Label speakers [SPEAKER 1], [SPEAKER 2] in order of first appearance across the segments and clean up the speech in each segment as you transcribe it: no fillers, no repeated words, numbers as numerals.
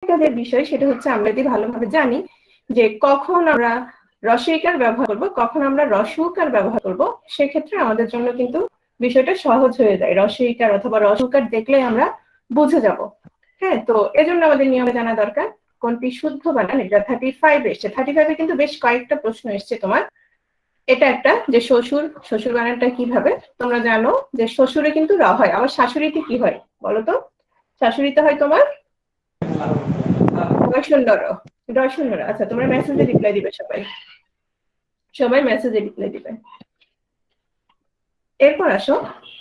[SPEAKER 1] যে বিষয় সেটা হচ্ছে আমরা যদি ভালোভাবে জানি যে কখন আমরা রসইকার ব্যবহার করব, কখন আমরা রসউকার ব্যবহার করব, সেক্ষেত্রে আমাদের জন্য কিন্তু বিষয়টা সহজ হয়ে যায়। রসইকার অথবা রসউকার দেখলে আমরা বুঝে যাব। হ্যাঁ, তো এজন্য আমাদের নিয়মে জানা দরকার কোনটি শুদ্ধ বানান। এটা 35 এসছে, 35-এ কিন্তু বেশ কয়েকটা প্রশ্ন এসছে তোমার। এটা একটা যে শ্বশুর, শ্বশুর বানানটা কিভাবে তোমরা জানো যে শ্বশুরে কিন্তু র হয়, আবার শাশুড়িতে কি হয় বলো তো? শাশুড়িতে হয় তোমার রয় শূন্য র। আচ্ছা, তোমরা মেসেজে রিপ্লাই দিবে, সবাই সবাই মেসেজে রিপ্লাই দিবে। এরপর আসো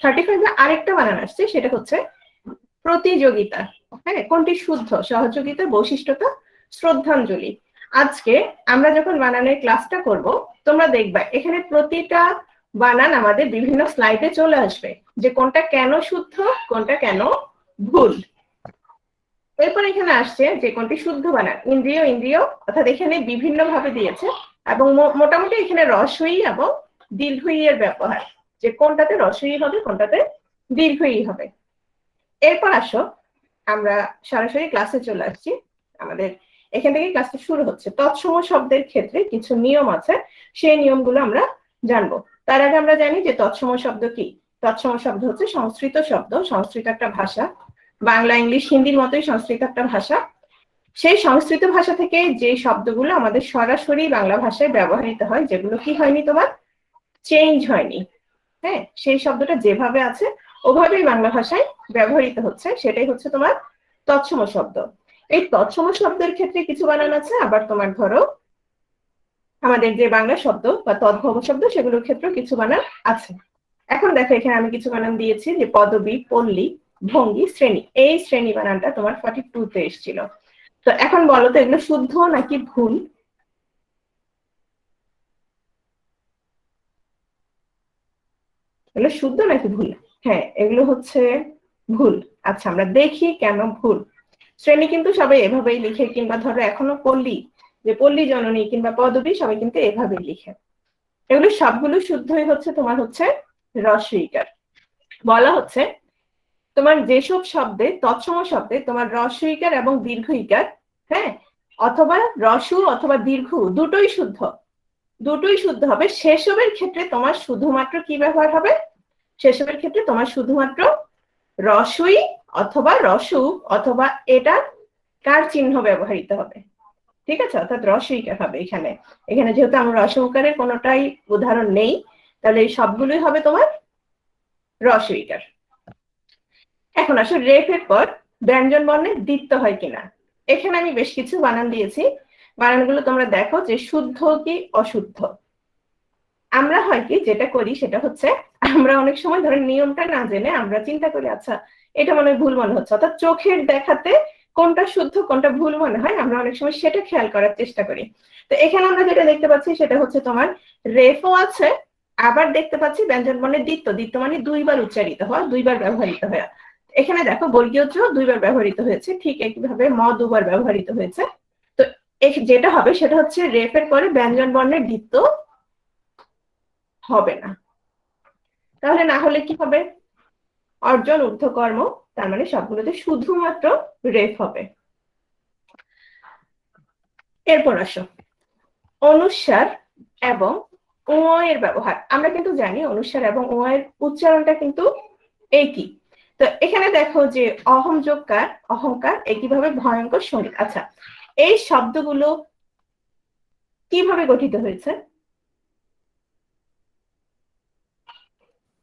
[SPEAKER 1] 35-এ আরেকটা বানান আসছে, সেটা হচ্ছে প্রতিযোগিতা। হ্যাঁ, কোনটি শুদ্ধ? সহযোগিতা, বৈশিষ্ট্যতা, শ্রদ্ধাঞ্জলি। আজকে আমরা যখন বানানের ক্লাসটা করব, তোমরা দেখবা এখানে প্রতিটা বানান আমাদের বিভিন্ন স্লাইডে চলে আসবে, যে কোনটা কেন শুদ্ধ, কোনটা কেন ভুল। এরপর এখানে আসছে যে কোনটি শুদ্ধ বানান। ইন্দ্রিয়, ইন্দ্রিয়, অর্থাৎ এখানে বিভিন্ন ভাবে দিয়েছে এবং মোটামুটি এখানে রস্বই এবং দীর্ঘই এর ব্যবহার, যে কোনটাতে রস্বই হবে, কোনটাতে দীর্ঘই হবে। এরপর আসো আমরা সরাসরি ক্লাসে চলে আসছি। আমাদের এখান থেকে ক্লাসটা শুরু হচ্ছে। তৎসম শব্দের ক্ষেত্রে কিছু নিয়ম আছে, সেই নিয়মগুলো আমরা জানবো। তার আগে আমরা জানি যে তৎসম শব্দ কি। তৎসম শব্দ হচ্ছে সংস্কৃত শব্দ। সংস্কৃত একটা ভাষা, বাংলা, ইংলিশ, হিন্দির মতোই সংস্কৃত একটা ভাষা। সেই সংস্কৃত ভাষা থেকে যে শব্দগুলো আমাদের সরাসরি বাংলা ভাষায় ব্যবহৃত হয়, যেগুলো কি হয়নি তোমার চেঞ্জ হয়নি, হ্যাঁ, সেই শব্দটা যেভাবে আছে ওভাবেই বাংলা ভাষায় ব্যবহৃত হচ্ছে, সেটাই হচ্ছে তোমার তৎসম শব্দ। এই তৎসম শব্দের ক্ষেত্রে কিছু বানান আছে, আবার তোমার ধরো আমাদের যে বাংলা শব্দ বা তদ্ভব শব্দ, সেগুলোর ক্ষেত্রেও কিছু বানান আছে। এখন দেখো এখানে আমি কিছু বানান দিয়েছি, যে পদবী, পল্লী, ভঙ্গি, শ্রেণী। এই শ্রেণী বানানটা তোমার 42-তে এসেছিল। তো এখন বলো তো এগুলো শুদ্ধ নাকি ভুল? এগুলো শুদ্ধ নাকি ভুল? হ্যাঁ, এগুলো হচ্ছে ভুল। আচ্ছা, আমরা দেখি কেন ভুল। শ্রেণী কিন্তু সবাই এভাবেই লিখে, কিংবা ধরো এখনো পল্লী, যে পল্লী জননী কিংবা পদবী, সবাই কিন্তু এভাবেই লিখে। এগুলো সবগুলো শুদ্ধই হচ্ছে তোমার হচ্ছে রস্বইকার। বলা হচ্ছে তোমার যেসব শব্দে, তৎসম শব্দে তোমার রস্বইকার এবং দীর্ঘইকার, হ্যাঁ, অথবা রস্য অথবা দীর্ঘ দুটোই শুদ্ধ, দুটোই শুদ্ধ হবে, সেসবের ক্ষেত্রে তোমার শুধুমাত্র কি ব্যবহার হবে? সেসবের ক্ষেত্রে তোমার শুধুমাত্র রস্বই অথবা রসু অথবা এটার কার চিহ্ন ব্যবহৃত হবে। ঠিক আছে, অর্থাৎ রস্বইকার হবে এখানে। এখানে যেহেতু আমরা রস্বইকারের কোনোটাই উদাহরণ নেই, তাহলে এই সবগুলোই হবে তোমার রস্বইকার। এখন আসো রেফের পর ব্যঞ্জন বর্ণের দ্বিত্ব হয় কিনা। এখানে আমি বেশ কিছু বানান দিয়েছি, বানানগুলো তোমরা দেখো যে শুদ্ধ কি অশুদ্ধ। আমরা হয় কি যেটা করি সেটা হচ্ছে, আমরা অনেক সময় ধরেন নিয়মটা না জেনে আমরা চিন্তা করি আচ্ছা এটা মনে হয় ভুল মনে হচ্ছে, অর্থাৎ চোখের দেখাতে কোনটা শুদ্ধ কোনটা ভুল মনে হয় আমরা অনেক সময় সেটা খেয়াল করার চেষ্টা করি। তো এখানে আমরা যেটা দেখতে পাচ্ছি সেটা হচ্ছে তোমার রেফও আছে, আবার দেখতে পাচ্ছি ব্যঞ্জন বর্ণের দ্বিত্ব। দ্বিত্ব মানে দুইবার উচ্চারিত হওয়া, দুইবার ব্যবহৃত হওয়া। এখানে দেখো বর্গীয় জ দুইবার ব্যবহৃত হয়েছে, ঠিক একইভাবে ম দুবার ব্যবহৃত হয়েছে। তো যেটা হবে সেটা হচ্ছে রেফের পরে ব্যঞ্জন বর্ণের দ্বিত্ব হবে না। তাহলে না হলে কি হবে? অর্জন ঊর্ধ্বকর্ম, তার মানে সবগুলোতে শুধুমাত্র রেফ হবে। এরপর আসো অনুস্বার এবং ও এর ব্যবহার। আমরা কিন্তু জানি অনুস্বার এবং ও এর উচ্চারণটা কিন্তু একই। তো এখানে দেখো যে অহম যোগকার, অহংকার, একইভাবে ভয়ঙ্কর, সঙ্গীত। আচ্ছা, এই শব্দগুলো কিভাবে গঠিত হয়েছে,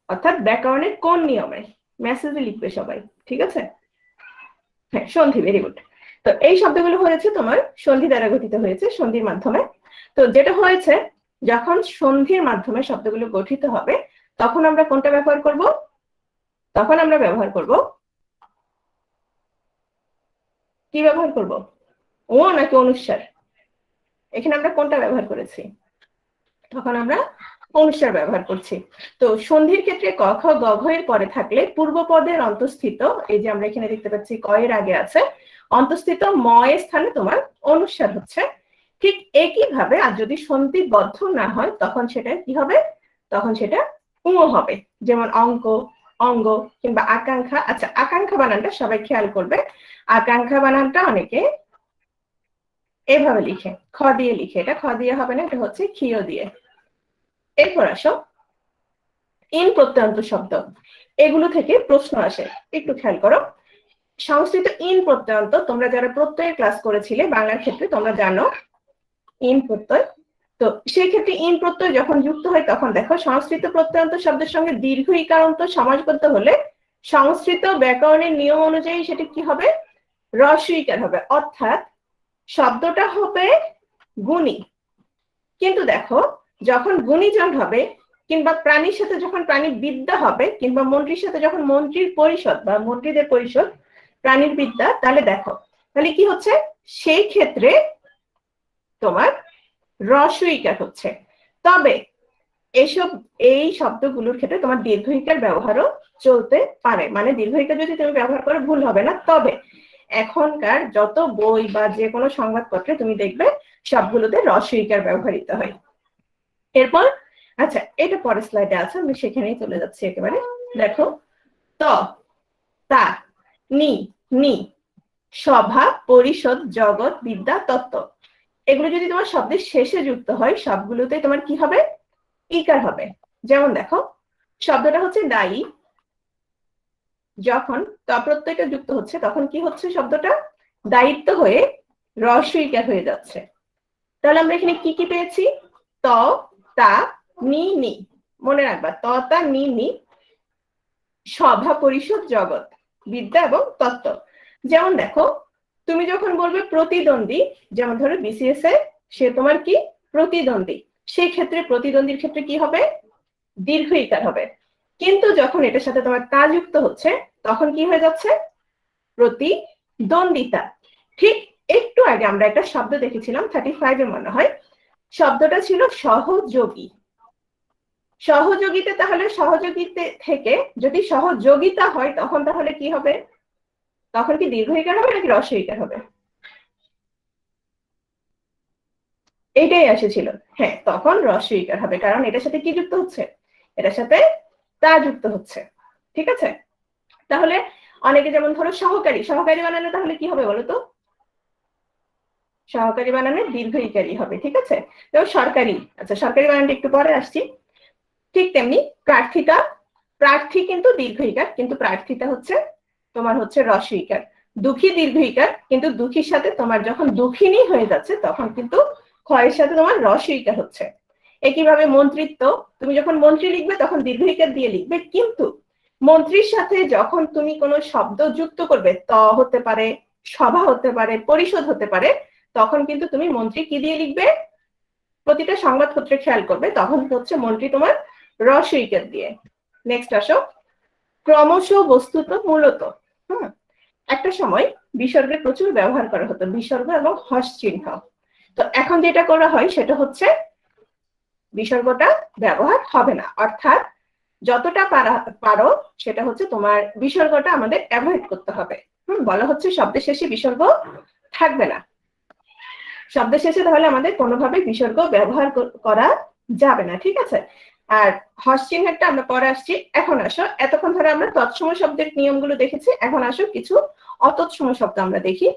[SPEAKER 1] অর্থাৎ ব্যাকরণের কোন নিয়মে? মেসেজে লিখবে সবাই, ঠিক আছে? হ্যাঁ, সন্ধি, ভেরি গুড। তো এই শব্দগুলো হয়েছে তোমার সন্ধি দ্বারা গঠিত হয়েছে, সন্ধির মাধ্যমে। তো যেটা হয়েছে, যখন সন্ধির মাধ্যমে শব্দগুলো গঠিত হবে তখন আমরা কোনটা ব্যবহার করব? তখন আমরা ব্যবহার করব কি ব্যবহার করব? ও নাকি অনুস্বার? এখানে আমরা কোনটা ব্যবহার করেছি? তখন আমরা অনুস্বার ব্যবহার করছি। তো সন্ধির ক্ষেত্রে ক খ গ ঘ এর পরে থাকলে পূর্বপদের অন্তঃস্থিত, এই যে আমরা এখানে দেখতে পাচ্ছি ক এর আগে আছে অন্তঃস্থিত ম এর স্থানে তোমার অনুস্বার হচ্ছে। ঠিক একইভাবে আর যদি সন্ধিবদ্ধ না হয় তখন সেটা কি হবে? তখন সেটা উ হবে। যেমন অঙ্ক, অঙ্গ কিংবা আকাঙ্ক্ষা। আচ্ছা, আকাঙ্ক্ষা বানানটা সবাই খেয়াল করবে। আকাঙ্ক্ষা বানানটা অনেকে এভাবে লিখে, খ দিয়ে লিখে, এটা খ দিয়ে হবে না, এটা হচ্ছে ক্ষীয় দিয়ে। এরপর আসো ইন প্রত্যয়ন্ত শব্দ, এগুলো থেকে প্রশ্ন আসে, একটু খেয়াল করো। সংস্কৃত ইন প্রত্যয়ন্ত, তোমরা যারা প্রত্যয়ের ক্লাস করেছিলে বাংলার ক্ষেত্রে তোমরা জানো ইন প্রত্যয়। তো সেই ক্ষেত্রে ইন প্রত্যয় যখন যুক্ত হয় তখন দেখো সংস্কৃত প্রত্যয়ন্ত শব্দের সঙ্গে দীর্ঘ ইকারান্ত সমাসবদ্ধ হলে সংস্কৃত ব্যাকরণের নিয়ম অনুযায়ী সেটা কি হবে, হ্রস্ব ইকার হবে, অর্থাৎ শব্দটা হবে গুণী। কিন্তু দেখো যখন গুণীজন হবে, কিংবা প্রাণীর সাথে যখন প্রাণী বিদ্যা হবে, কিংবা মন্ত্রীর সাথে যখন মন্ত্রীর পরিষদ বা মন্ত্রীদের পরিষদ প্রাণীর বিদ্যা, তাহলে দেখো তাহলে কি হচ্ছে, সেই ক্ষেত্রে তোমার হ্রস্ব ইকার হচ্ছে। তবে এই শব্দগুলোর ক্ষেত্রে তোমার দীর্ঘ ইকার ব্যবহারও চলতে পারে, মানে দীর্ঘ ইকার যদি তুমি ব্যবহার করো ভুল হবে না। তবে এখনকার যত বই বা যে কোনো সংবাদপত্রে তুমি দেখবে সবগুলোতে হ্রস্ব ইকার ব্যবহৃত হয়। এরপর আচ্ছা, এটা পরের স্লাইডে আছে, আমি সেখানেই চলে যাচ্ছি একেবারে। দেখো ত, তা, নি, নি, সভা, পরিষদ, জগৎ, বিদ্যা, তত্ত্ব, এগুলো যদি তোমার শব্দের শেষে যুক্ত হয় সবগুলোতে তোমার কি হবে, ইকার হবে। যেমন দেখো শব্দটা হচ্ছে দায়ী, যখন ত প্রত্যয়টা যুক্ত হচ্ছে তখন কি হচ্ছে, শব্দটা দায়িত্ব হয়ে হ্রস্ব ইকার হয়ে যাচ্ছে। তাহলে আমরা এখানে কি কি পেয়েছি, ত, তা, নি, নি, মনে রাখবা ত, তা, নি, নি, সভা, পরিষদ, জগৎ, বিদ্যা এবং তত্ত্ব। যেমন দেখো তুমি যখন বলবে প্রতিদ্বন্দ্বী, যেমন ধরো বিসিএস এ সে তোমার কি প্রতিদ্বন্দ্বী, সেই ক্ষেত্রে প্রতিদ্বন্দ্বীর ক্ষেত্রে কি হবে, দীর্ঘ ইকার হবে। কিন্তু যখন এটার সাথে তোমার তা যুক্ত হচ্ছে তখন কি হয়ে যাচ্ছে, প্রতিদ্বন্দ্বিতা। ঠিক একটু আগে আমরা একটা শব্দ দেখেছিলাম 35 এ মনে হয়, শব্দটা ছিল সহযোগী। সহযোগিতা, তাহলে সহযোগিতা থেকে যদি সহযোগিতা হয় তখন তাহলে কি হবে, তখন কি দীর্ঘ ইকার হবে নাকি হ্রস্ব ইকার হবে, এইটাই এসেছিল। হ্যাঁ, তখন হ্রস্ব ইকার হবে, কারণ এটার সাথে কি যুক্ত হচ্ছে, এটার সাথে তা যুক্ত হচ্ছে। ঠিক আছে, তাহলে অনেকে যেমন ধরো সহকারী, সহকারী বানানো তাহলে কি হবে বলো তো, সহকারী বানানো দীর্ঘ ইকারই হবে। ঠিক আছে, তো সরকারি, আচ্ছা সরকারি বানানটা একটু পরে আসছি। ঠিক তেমনি প্রার্থিতা, প্রার্থী কিন্তু দীর্ঘ ইকার, কিন্তু প্রার্থিতা হচ্ছে তোমার হচ্ছে হ্রস্ব ইকার। দুঃখী দীর্ঘ ইকার, কিন্তু দুঃখীর সাথে তোমার যখন দুঃখিনী হয়ে যাচ্ছে তখন কিন্তু ক্ষয়ের সাথে তোমার হ্রস্ব ইকার হচ্ছে। একইভাবে মন্ত্রিত্ব, তুমি যখন মন্ত্রী লিখবে তখন দীর্ঘ ইকার দিয়ে লিখবে, কিন্তু মন্ত্রীর সাথে যখন তুমি কোনো শব্দ যুক্ত করবে, ত হতে পারে, সভা হতে পারে, পরিষদ হতে পারে, তখন কিন্তু তুমি মন্ত্রী কি দিয়ে লিখবে, প্রতিটা সংবাদপত্রে খেয়াল করবে তখন হচ্ছে মন্ত্রী তোমার হ্রস্ব ইকার দিয়ে। নেক্সট আসো ক্রমশ, বস্তুত, মূলত। একটা সময় বিসর্গের প্রচুর ব্যবহার করা হতো, বিসর্গ এবং হ্রস্ব চিহ্ন। তো এখন যেটা করা হয় সেটা হচ্ছে বিসর্গটা ব্যবহার হবে না, অর্থাৎ যতটা পারো সেটা হচ্ছে তোমার বিসর্গটা আমাদের অ্যাভয়েড করতে হবে। বলা হচ্ছে শব্দের শেষে বিসর্গ থাকবে না, শব্দের শেষে তাহলে আমাদের কোনোভাবে বিসর্গ ব্যবহার করা যাবে না। ঠিক আছে, আর হ্রস্ব চিহ্নটা আমরা পরে আসছি। এখন আসো, এতক্ষণ ধরে আমরা তৎসম শব্দের নিয়মগুলো দেখেছি, এখন আসো কিছু অতৎসম শব্দ আমরা দেখি।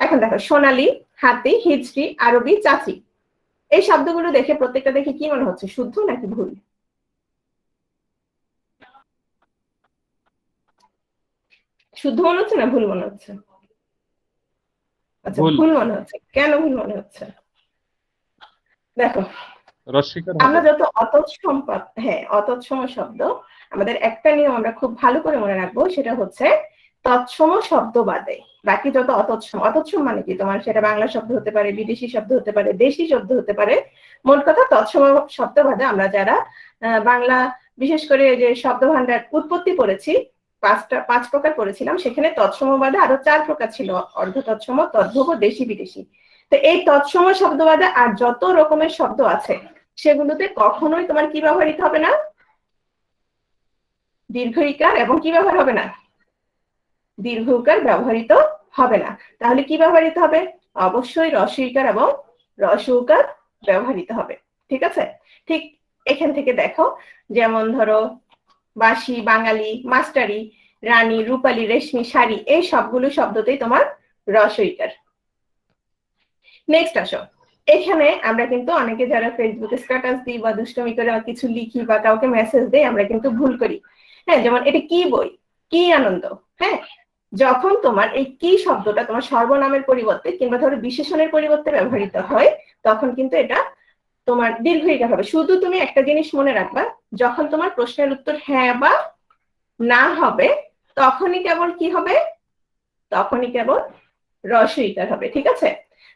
[SPEAKER 1] এখন দেখো সোনালী, হাতি, হিজড়ি, আরবি, চাচি, এই শব্দগুলো দেখে প্রত্যেকটা দেখে কি মনে হচ্ছে, শুদ্ধ নাকি ভুল? শুদ্ধ মনে হচ্ছে না ভুল মনে হচ্ছে? আচ্ছা, ভুল মনে হচ্ছে, কেন ভুল মনে হচ্ছে? দেখো আমরা যত অতৎসম, হ্যাঁ অতৎসম শব্দ, আমাদের একটা নিয়ম আমরা খুব ভালো করে মনে রাখবো, সেটা হচ্ছে তৎসম শব্দ বাদে বাকি যত অতৎসম, অতৎসম মানে কি তোমার সেটা বাংলা শব্দ হতে পারে, বিদেশি শব্দ হতে পারে, দেশি শব্দ হতে পারে, মোট কথা তৎসম শব্দ বাদে আমরা যারা বাংলা বিশেষ করে যে শব্দ ভান্ডার উৎপত্তি করেছি, 5 প্রকার করেছিলাম, সেখানে তৎসম বাদে আরো 4 প্রকার ছিল, অর্ধ তৎসম, তদ্ভব, দেশি, বিদেশি। তো এই তৎসম শব্দ বাদে আর যত রকমের শব্দ আছে সেগুলোতে কখনোই তোমার কি ব্যবহৃত হবে না, দীর্ঘ ইকার এবং কি ব্যবহার হবে না, দীর্ঘ উকার ব্যবহৃত হবে না। তাহলে কি ব্যবহৃত হবে, অবশ্যই হ্রস্ব ইকার এবং হ্রস্ব উকার ব্যবহৃত হবে। ঠিক আছে, ঠিক এখান থেকে দেখো, যেমন ধরো বাসি, বাঙালি, মাস্টারি, রানী, রূপালী, রেশমি, শাড়ি, এই সবগুলো শব্দতেই তোমার হ্রস্ব ইকার। নেক্সট আসো, এখানে আমরা কিন্তু অনেকে যারা ফেসবুকে স্ট্যাটাস দিই বা দুষ্টমি করে কিছু লিখি বা কাউকে মেসেজ দেই, আমরা কিন্তু ভুল করি। হ্যাঁ, যেমন এটা কি বই, কি আনন্দ। হ্যাঁ, যখন তোমার এই কি শব্দটা তোমার সর্বনামের পরিবর্তে কিংবা ধরো বিশেষণের পরিবর্তে ব্যবহৃত হয়, তখন কিন্তু এটা তোমার দীর্ঘ ইকার হবে। শুধু তুমি একটা জিনিস মনে রাখবা, যখন তোমার প্রশ্নের উত্তর হ্যাঁ বা না হবে, তখনই কেবল কি হবে, তখনই কেবল রস্ব ইকার হবে। ঠিক আছে,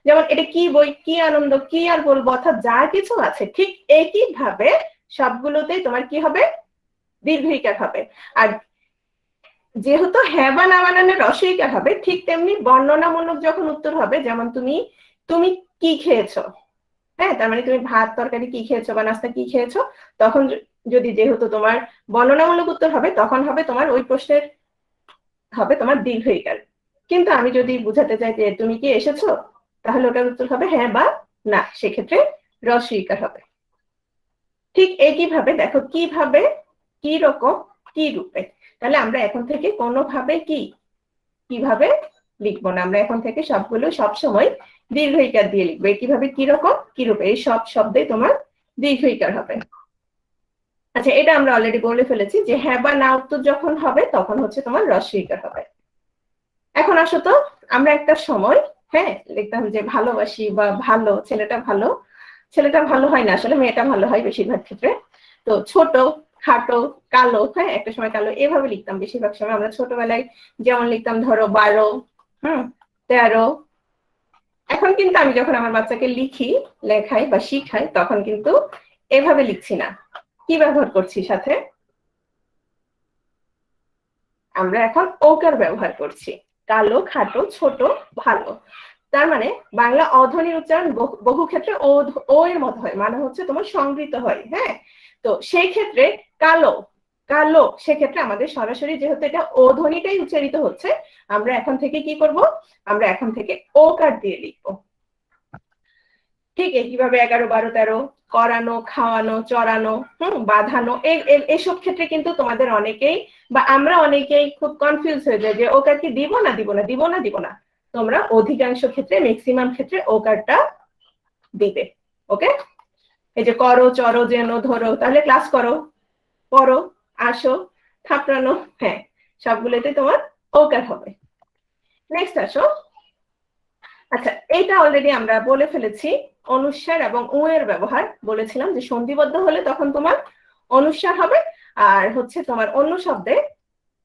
[SPEAKER 1] যেমন এটা কি বই, কি আনন্দ, কি আর বলবো, অর্থাৎ যা কিছু আছে ঠিক একই ভাবে সবগুলোতেই তোমার কি হবে, দীর্ঘ ইকার হবে। আর যেহেতু হ্যাঁ বা না বানানে রস্ব ইকার হবে, ঠিক তেমনি বর্ণনামূলক যখন উত্তর হবে, যেমন তুমি তুমি কি খেয়েছো, হ্যাঁ, তার মানে তুমি ভাত তরকারি কি খেয়েছো বা নাস্তা কি খেয়েছো, তখন যদি যেহেতু তোমার বর্ণনামূলক উত্তর হবে, তখন হবে তোমার ওই প্রশ্নের হবে তোমার দীর্ঘ ইকার। কিন্তু আমি যদি বুঝাতে চাই যে তুমি কি এসেছো, তাহলে ওটার উত্তর হবে হ্যাঁ বা না, সেক্ষেত্রে রস্ব ইকার হবে। ঠিক একইভাবে দেখো কিভাবে, কি রকম, কি রূপে। তাহলে আমরা এখন থেকে কোনোভাবে কিভাবে লিখবো না, আমরা এখন থেকে সবগুলো সবসময় দীর্ঘ ইকার দিয়ে লিখবো। কিভাবে, কি রকম, কি রূপে, এই সব শব্দে তোমার দীর্ঘ ইকার হবে। আচ্ছা, এটা আমরা অলরেডি বলে ফেলেছি যে হ্যাঁ বা না উত্তর যখন হবে, তখন হচ্ছে তোমার রস্ব ইকার হবে। এখন আসো তো, আমরা একটা সময় হ্যাঁ লিখতাম যে ভালোবাসি বা ভালো, ছেলেটা ভালো। ছেলেটা ভালো হয় না, আসলে মেয়েটা ভালো হয় বেশিরভাগ ক্ষেত্রে। তো ছোট, খাটো, কালো, হ্যাঁ একটা সময় কালো, এভাবে লিখতাম বেশিরভাগ সময়। আমরা ছোটবেলায় যেমন লিখতাম ধরো 12, 13। এখন কিন্তু আমি যখন আমার বাচ্চাকে লিখি, লেখাই বা শিখাই, তখন কিন্তু এভাবে লিখছি না। কি ব্যবহার করছি সাথে, আমরা এখন ওকার ব্যবহার করছি। কালো, খাটো, ছোট, ভালো। তার মানে বাংলা অধ্বনির উচ্চারণ বহু ক্ষেত্রে ও এর মত হয়, মানে হচ্ছে তোমার সংগৃহীত হয়। হ্যাঁ, তো সেই ক্ষেত্রে কালো, কালো, সেক্ষেত্রে আমাদের সরাসরি যেহেতু এটা ও ধ্বনিটাই উচ্চারিত হচ্ছে, আমরা এখন থেকে কি করব, আমরা এখন থেকে ওকার দিয়ে লিখবো। ঠিক একইভাবে 11, 12, 13, করানো, খাওয়ানো, চড়ানো, বাঁধানো, এসব ক্ষেত্রে কিন্তু তোমাদের অনেকেই বা আমরা অনেকেই খুব কনফিউজ হয়ে যায় যে ওকার কি দিব না দিব না, দিব না দিব না। তোমরা অধিকাংশ ক্ষেত্রে, ম্যাক্সিমাম ক্ষেত্রে ওকারটা দিবে। ওকে, এই যে করো, চড়ো, যেন, ধরো, তাহলে ক্লাস করো, পড়ো, আসো, থাপড়ানো, হ্যাঁ সবগুলোতে তোমার ওকার হবে। নেক্সট আসো, আচ্ছা এইটা অলরেডি আমরা বলে ফেলেছি, অনুস্বার এবং উ এর ব্যবহার বলেছিলাম যে সন্ধিবদ্ধ হলে তখন তোমার অনুস্বার হবে, আর হচ্ছে তোমার অন্য শব্দে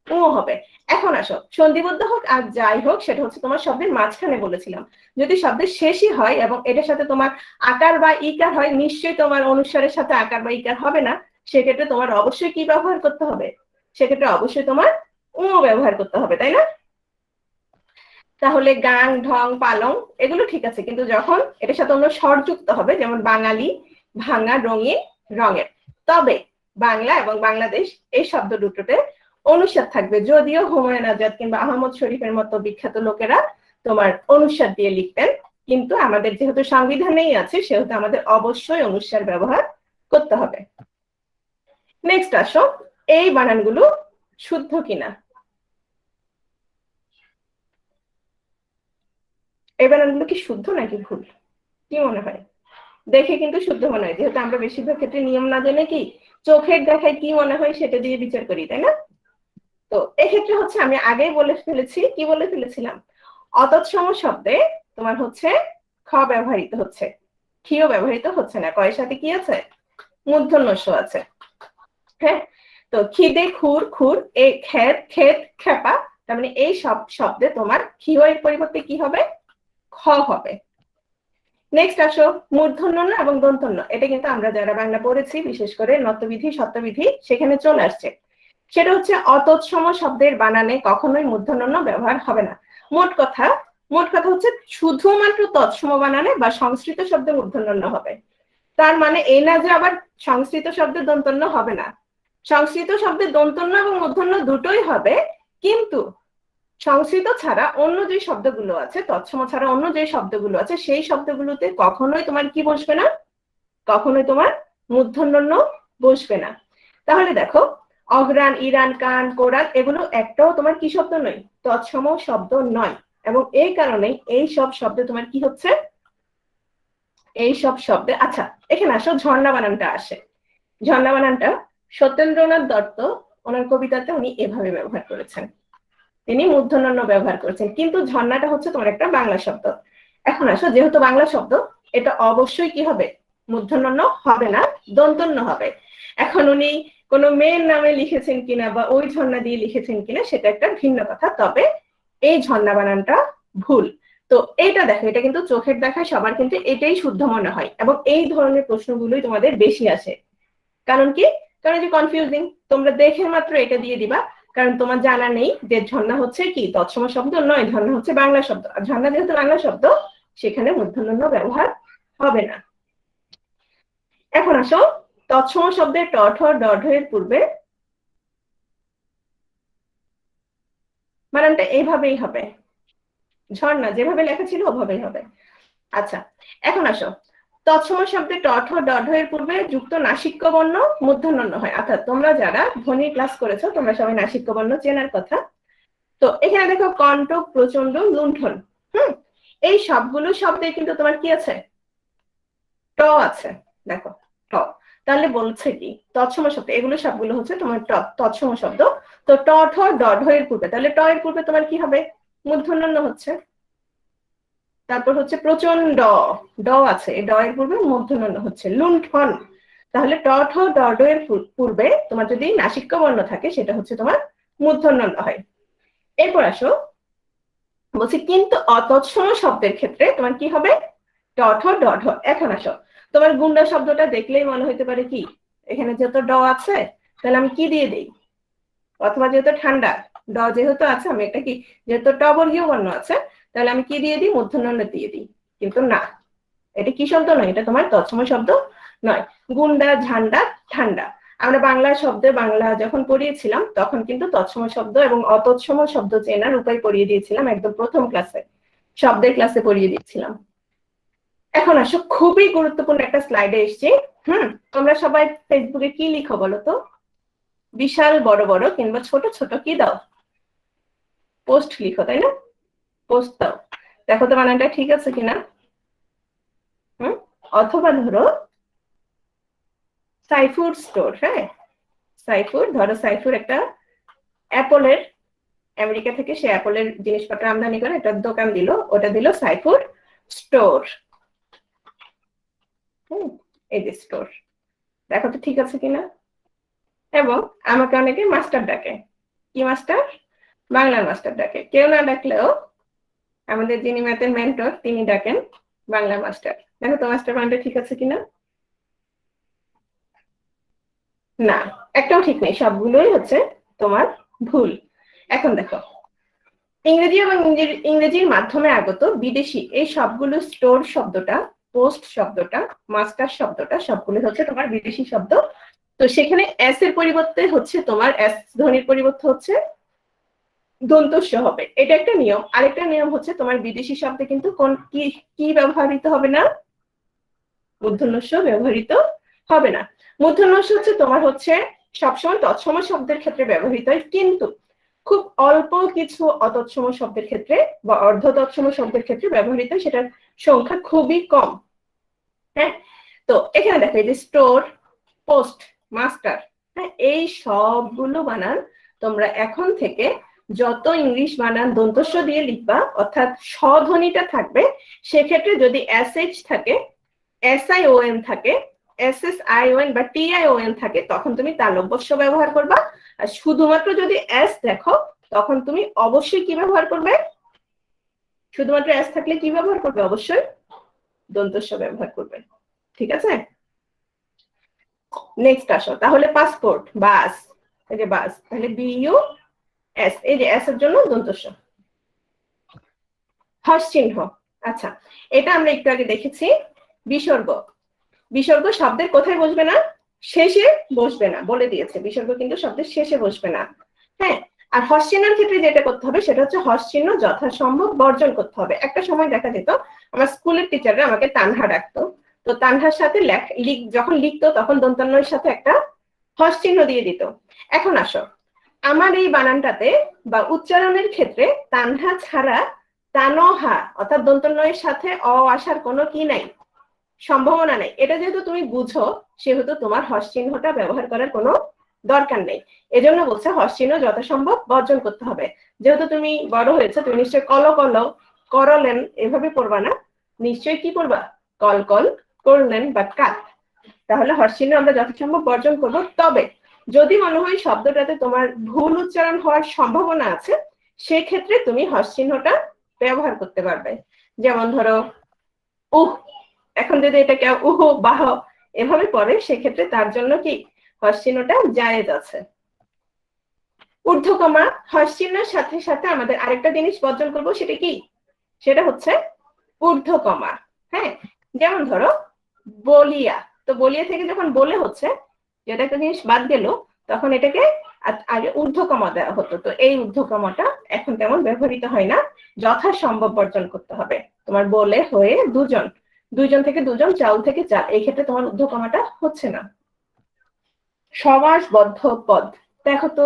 [SPEAKER 1] উ হবে। এখন আসো, সন্ধিবদ্ধ হোক আর যাই হোক, সেটা হচ্ছে তোমার শব্দের মাঝখানে বলেছিলাম। যদি শব্দের শেষই হয় এবং এটার সাথে তোমার আকার বা ইকার হয়, নিশ্চয়ই তোমার অনুস্বারের সাথে আকার বা ইকার হবে না। সেক্ষেত্রে তোমার অবশ্যই কি ব্যবহার করতে হবে, সেক্ষেত্রে অবশ্যই তোমার উ ব্যবহার করতে হবে, তাই না? তাহলে গাং, ঢং, পালং এগুলো ঠিক আছে, কিন্তু যখন এটার সাথে অন্য স্বর যুক্ত হবে, যেমন বাঙালি, ভাঙা, রঙিন, রঙের, তবে বাংলা এবং বাংলাদেশ এই শব্দ দুটোতে অনুস্বার থাকবে। যদিও হুমায়ুন আজাদ কিংবা আহমদ শরীফের মতো বিখ্যাত লোকেরা তোমার অনুস্বার দিয়ে লিখতেন, কিন্তু আমাদের যেহেতু সংবিধানেই আছে, সেহেতু আমাদের অবশ্যই অনুস্বার ব্যবহার করতে হবে। নেক্সট আসো, এই বানানগুলো শুদ্ধ কিনা। এই বানানগুলো কি শুদ্ধ নাকি ভুল, কি মনে হয়? দেখে কিন্তু শুদ্ধ মনে হয়, যেহেতু আমরা বেশিরভাগ ক্ষেত্রে নিয়ম না জেনে কি চোখের দেখায় কি মনে হয় সেটা দিয়ে বিচার করি, তাই না? তো এক্ষেত্রে হচ্ছে আমি আগেই বলে ফেলেছি, কি বলে ফেলেছিলাম, অতৎসম শব্দে তোমার হচ্ছে খ ব্যবহৃত হচ্ছে, ক্ষিও ব্যবহৃত হচ্ছে না। কয়ের সাথে কি আছে, মূর্ধন্য ষ আছে। হ্যাঁ, তো খিদে, খুর, খুর, এই খেত, খেত, খেপা, তার মানে এই সব শব্দে তোমার ক্ষিও এর পরিবর্তে কি হবে, খ হবে। নেক্সট আসো, মূর্ধন্য এবং দন্তন্য। এটা কিন্তু আমরা যারা বাংলা পড়েছি, বিশেষ করে নত্যবিধি, সত্যবিধি, সেখানে চলে আসছে। সেটা হচ্ছে অতৎসম শব্দের বানানে কখনোই মূর্ধন্য ব্যবহার হবে না। মোট কথা হচ্ছে শুধুমাত্র তৎসম বানানে বা সংস্কৃত শব্দে মূর্ধন্য হবে। তার মানে এই না যে আবার সংস্কৃত শব্দে দন্তন্য হবে না। সংস্কৃত শব্দে দন্তন্য এবং মূর্ধন্য দুটোই হবে, কিন্তু সংস্কৃত ছাড়া অন্য যে শব্দগুলো আছে, তৎসম ছাড়া অন্য যে শব্দগুলো আছে, সেই শব্দগুলোতে কখনোই তোমার কি বসবে না, কখনোই তোমার মূর্ধন্য বসবে না। তাহলে দেখো, অগ্রাণ, ইরান, কান, কোরআন এগুলো একটাও তোমার কি শব্দ নয়, তৎসম শব্দ নয়। এবং এই কারণেই এই সব শব্দে তোমার কি হচ্ছে, এই সব শব্দে। আচ্ছা এখানে আসো, ঝর্ণা বানানটা আসে। ঝর্ণা বানানটা সত্যেন্দ্রনাথ দত্ত ওনার কবিতাতে উনি এভাবে ব্যবহার করেছেন, তিনি মূর্ধন্য ব্যবহার করেছেন, কিন্তু ঝর্ণাটা হচ্ছে তোমার একটা বাংলা শব্দ। এখন আসো, যেহেতু বাংলা শব্দ, এটা অবশ্যই কি হবে, মূর্ধন্য হবে না, দন্তন্য হবে। এখন উনি কোন মেয়ের নামে লিখেছেন কিনা বা ওই ঝর্ণা দিয়ে লিখেছেন কিনা সেটা একটা ভিন্ন কথা, তবে এই ঝর্ণা বানানটা ভুল। তো এইটা দেখো, এটা কিন্তু চোখের দেখায় সবার কিন্তু এটাই শুদ্ধ মনে হয়, এবং এই ধরনের প্রশ্নগুলোই তোমাদের বেশি আসে। কারণ কি, কারণ যে কনফিউজিং, তোমরা দেখে মাত্র এটা দিয়ে দিবা, কারণ তোমার জানা নেই যে ঝর্ণা হচ্ছে কি তৎসম শব্দ নয়, ঝর্ণা হচ্ছে বাংলা শব্দ, আর ঝর্ণা যেহেতু বাংলা শব্দ সেখানে মূর্ধন্য ব্যবহার হবে না। এখন আসো, তৎসম শব্দের ট ঠ ড ঢ এর পূর্বে বানানটা এইভাবেই হবে, ঝর্ণা যেভাবে লেখা ছিল ওভাবেই হবে। আচ্ছা এখন আসো, তৎসম শব্দে ট ঠ ড ঢ এর পূর্বে যুক্ত নাসিক্য বর্ণ মূর্ধন্য হয়। অর্থাৎ তোমরা যারা ধ্বনি ক্লাস করেছো তোমরা সবাই নাসিক্য বর্ণ চেনার কথা। তো এখানে দেখো কণ্টক, প্রচন্ড, লুণ্ঠন, এই সবগুলো শব্দে কিন্তু তোমার কি আছে, ট আছে। দেখো ট, তাহলে বলছে কি তৎসম শব্দ, এগুলো সবগুলো হচ্ছে তোমার তৎসম শব্দ। তো ট ঠ ড ঢ এর পূর্বে, তাহলে ট এর পূর্বে তোমার কি হবে, মূর্ধন্য হচ্ছে। তারপর হচ্ছে প্রচন্ড, ড আছে, ড এর পূর্বে মূর্ধন্য হচ্ছে। লুণ্ঠন, তাহলে ট ঠ ড ঢ এর পূর্বে তোমার যদি নাসিক্য বর্ণ থাকে সেটা হচ্ছে তোমার মূর্ধন্য হয়। এরপর আসো, বলছি কিন্তু অতৎসম শব্দের ক্ষেত্রে তোমার কি হবে, ট ঠ ড ঢ। এখন আসো, তোমার গুন্ডা শব্দটা দেখলেই মনে হইতে পারে কি, এখানে যেহেতু ড আছে তাহলে আমি কি দিয়ে দিই, অথবা যেহেতু ঠান্ডা, ড যেহেতু আছে আমি একটা কি, যেহেতু ট বর্গীয় বর্ণ আছে তাহলে আমি কি দিয়ে দিই, মূর্ধন্য দিয়ে দিই। কিন্তু না, এটা কি শব্দ নয়, এটা তোমার তৎসম শব্দ নয়। গুন্ডা, ঝান্ডা, ঠান্ডা, আমরা বাংলা শব্দে বাংলা যখন পড়িয়েছিলাম তখন কিন্তু তৎসম শব্দ এবং অতৎসম শব্দ চেনার উপায় পড়িয়ে দিয়েছিলাম, একদম প্রথম ক্লাসে, শব্দের ক্লাসে পড়িয়ে দিয়েছিলাম। এখন আসো, খুবই গুরুত্বপূর্ণ একটা স্লাইডে এসছি। তোমরা সবাই ফেসবুকে কি লিখো বলো তো, বিশাল বড় বড় কিংবা ছোট ছোট কি দাও, পোস্ট লিখো, তাই না? পোস্ট দাও, দেখো তো বানানটা ঠিক আছে কিনা। অথবা ধরো সাইফুড স্টোর, হ্যাঁ সাইফুড, ধরো সাইফুড একটা অ্যাপলের, আমেরিকা থেকে সে অ্যাপলের জিনিসপত্র আমদানি করে একটা দোকান দিল, ওটা দিল সাইফুড স্টোর। এই যে স্টোর, দেখো তো ঠিক আছে কিনা। এবং আমাকে অনেকে মাস্টার ডাকে, কি মাস্টার, বাংলার মাস্টার ডাকে। কেউ না ডাকলেও আমাদের যিনি ম্যাথের মেন্টর তিনি ডাকেন বাংলা মাস্টার। দেখো তো মাস্টার বানানটা ঠিক আছে কিনা। না, একটাও ঠিক নেই, সবগুলোই হচ্ছে তোমার ভুল। এখন দেখো, ইংরেজি এবং ইংরেজির মাধ্যমে আগত বিদেশি এই সবগুলো, স্টোর শব্দটা, পোস্ট শব্দটা, মাস্টার শব্দটা সবগুলো হচ্ছে তোমার বিদেশি শব্দ। তো সেখানে এস এর পরিবর্তে হচ্ছে তোমার, এস ধ্বনির পরিবর্তে হচ্ছে দন্তস্য হবে, এটা একটা নিয়ম। আরেকটা নিয়ম হচ্ছে তোমার বিদেশি শব্দে কিন্তু কোন কি কি ব্যবহৃত হবে না, মূর্ধন্যস্য ব্যবহৃত হবে না। মূর্ধন্যস্য হচ্ছে তোমার হচ্ছে সবসময় তৎসম শব্দের ক্ষেত্রে ব্যবহৃত হয়, কিন্তু খুব অল্প কিছু অতৎসম শব্দের ক্ষেত্রে বা অর্ধ তৎসম শব্দের ক্ষেত্রে ব্যবহৃত হয়, সেটার সংখ্যা খুবই কম। হ্যাঁ, তো এখানে দেখো এই যে স্টোর, পোস্ট, মাস্টার, হ্যাঁ এই সবগুলো বানান তোমরা এখন থেকে যত ইংলিশ বানান দন্তস্য দিয়ে লিখবা, অর্থাৎ স্বধ্বনিটা থাকবে, সেক্ষেত্রে যদি এসএইচ থাকে, এসআইওএন থাকে, এসএসআইওএন বা টিআইওএন থাকে, তখন তুমি তালব্যস্য ব্যবহার করবা। আর শুধুমাত্র যদি এস দেখো তখন তুমি অবশ্যই কি ব্যবহার করবে, শুধুমাত্র এস থাকলে কি ব্যবহার করবে, অবশ্যই দন্তস্য ব্যবহার করবে। ঠিক আছে, নেক্সট আসো তাহলে, পাসপোর্ট, বাস, এই যে বাস, তাহলে বিইউ এস, এই যে এস এর জন্য দন্তস্য। হর্ষ চিহ্ন, আচ্ছা এটা আমরা একটু আগে দেখেছি। বিসর্গ, বিসর্গ শব্দের কোথায় বসবে না, শেষে বসবে না, বলে দিয়েছে বিসর্গ কিন্তু শব্দের শেষে বসবে না। হ্যাঁ, আর হর্ষ চিহ্নের ক্ষেত্রে যেটা করতে হবে সেটা হচ্ছে হর্ষ চিহ্ন যথাসম্ভব বর্জন করতে হবে। একটা সময় দেখা যেত আমার স্কুলের টিচাররা আমাকে তানহা ডাকতো, তো তানহার সাথে যখন লিখতো তখন দন্তান্নয়ের সাথে একটা হর্ষ চিহ্ন দিয়ে দিত। এখন আসো, আমার এই বানানটাতে বা উচ্চারণের ক্ষেত্রে তানহা ছাড়া তানহা অর্থাৎ দন্তান্নয়ের সাথে অ আসার কোনো কি নাই, সম্ভাবনা নেই। এটা যেহেতু তুমি বুঝো সেহেতু তোমার হস চিহ্নটা ব্যবহার করার কোনো দরকার নেই। এজন্য বলছে হস চিহ্ন যথাসম্ভব বর্জন করতে হবে। যেহেতু তুমি বড় হয়েছে তুমি নিশ্চয়ই কল কল করলেন এভাবে পড়বা না, নিশ্চয়ই কি পড়বা কল কল করলেন বা কাত। তাহলে হস চিহ্ন আমরা যথাসম্ভব বর্জন করব। তবে যদি মনে হয় শব্দটাতে তোমার ভুল উচ্চারণ হওয়ার সম্ভাবনা আছে সেক্ষেত্রে তুমি হস চিহ্নটা ব্যবহার করতে পারবে। যেমন ধরো উহ, এখন যদি এটা কেউ উহ বাহ এভাবে পড়ে সেক্ষেত্রে তার জন্য কি হস চিহ্নটা জায়েজ আছে। ঊর্ধ্বকমা হস চিহ্নের সাথে সাথে আমাদের আরেকটা জিনিস বর্জন করব, সেটা কি, সেটা হচ্ছে ঊর্ধ্বকমা। হ্যাঁ, যেমন ধরো বলিয়া, তো বলিয়া থেকে যখন বলে হচ্ছে যেটা একটা জিনিস বাদ গেল তখন এটাকে আগে ঊর্ধ্বকমা দেওয়া হতো। তো এই ঊর্ধ্বকমাটা এখন তেমন ব্যবহৃত হয় না, যথাসম্ভব বর্জন করতে হবে। তোমার বলে হয়ে দুজন, দুইজন থেকে দুজন, চাউল থেকে চাল, এই ক্ষেত্রে তোমার ঊর্ধ্বকমাটা হচ্ছে না। সমাসবদ্ধ পদ, দেখো তো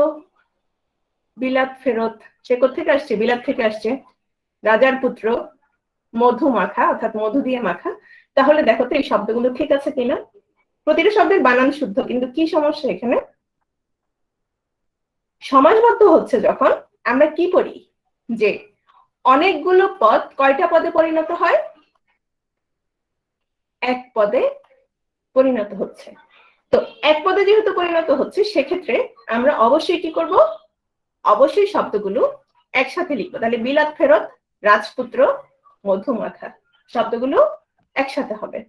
[SPEAKER 1] বিলাত ফেরত, সে কোথেকে আসছে, বিলাত থেকে আসছে, রাজার পুত্র, মধু মাখা অর্থাৎ মধু দিয়ে মাখা। তাহলে দেখো তো এই শব্দগুলো ঠিক আছে কিনা, প্রতিটা শব্দের বানান শুদ্ধ, কিন্তু কি সমস্যা এখানে, সমাসবদ্ধ হচ্ছে যখন আমরা কি করি যে অনেকগুলো পদ কয়টা পদে পরিণত হয়, এক পদে পরিণত হচ্ছে। তো এক পদে যেহেতু পরিণত হচ্ছে সেক্ষেত্রে আমরা অবশ্যই কি করব, অবশ্যই শব্দগুলো একসাথে লিখবো। তাহলে বিলাত ফেরত, রাজপুত্র, মধুমাখা, শব্দগুলো একসাথে হবে।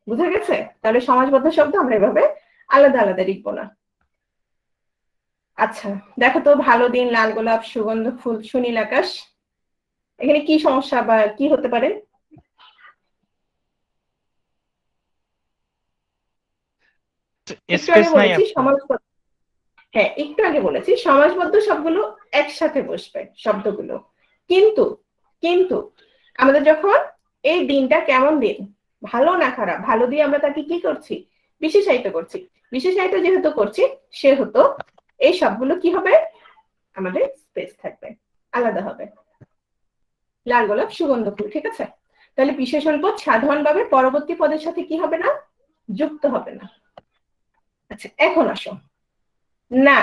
[SPEAKER 1] বুঝা গেছে? তাহলে সমাসবদ্ধ শব্দ আমরা এভাবে আলাদা আলাদা লিখবো না। আচ্ছা দেখো তো ভালো দিন, লাল গোলাপ, সুগন্ধ ফুল, সুনীল আকাশ, এখানে কি সমস্যা বা কি হতে পারে? একটু আগে বলেছি সমাসবদ্ধ, হ্যাঁ একটু আগে বলেছি সমাসবদ্ধ সবগুলো একসাথে বসবে শব্দগুলো। কিন্তু কিন্তু আমাদের যখন এই দিনটা কেমন দিন, ভালো না খারাপ, ভালো দিয়ে আমরা তাকে কি করছি, বিশেষায়িত করছি। বিশেষায়িত যেহেতু করছি সেহেতু এই সবগুলো কি হবে, আমাদের স্পেস থাকবে, আলাদা হবে। লাল গোলাপ, সুগন্ধ ফুল, ঠিক আছে। তাহলে বিশেষণ পদ সাধারণভাবে পরবর্তী পদের সাথে কি হবে না, যুক্ত হবে না। আচ্ছা এখন আসো, না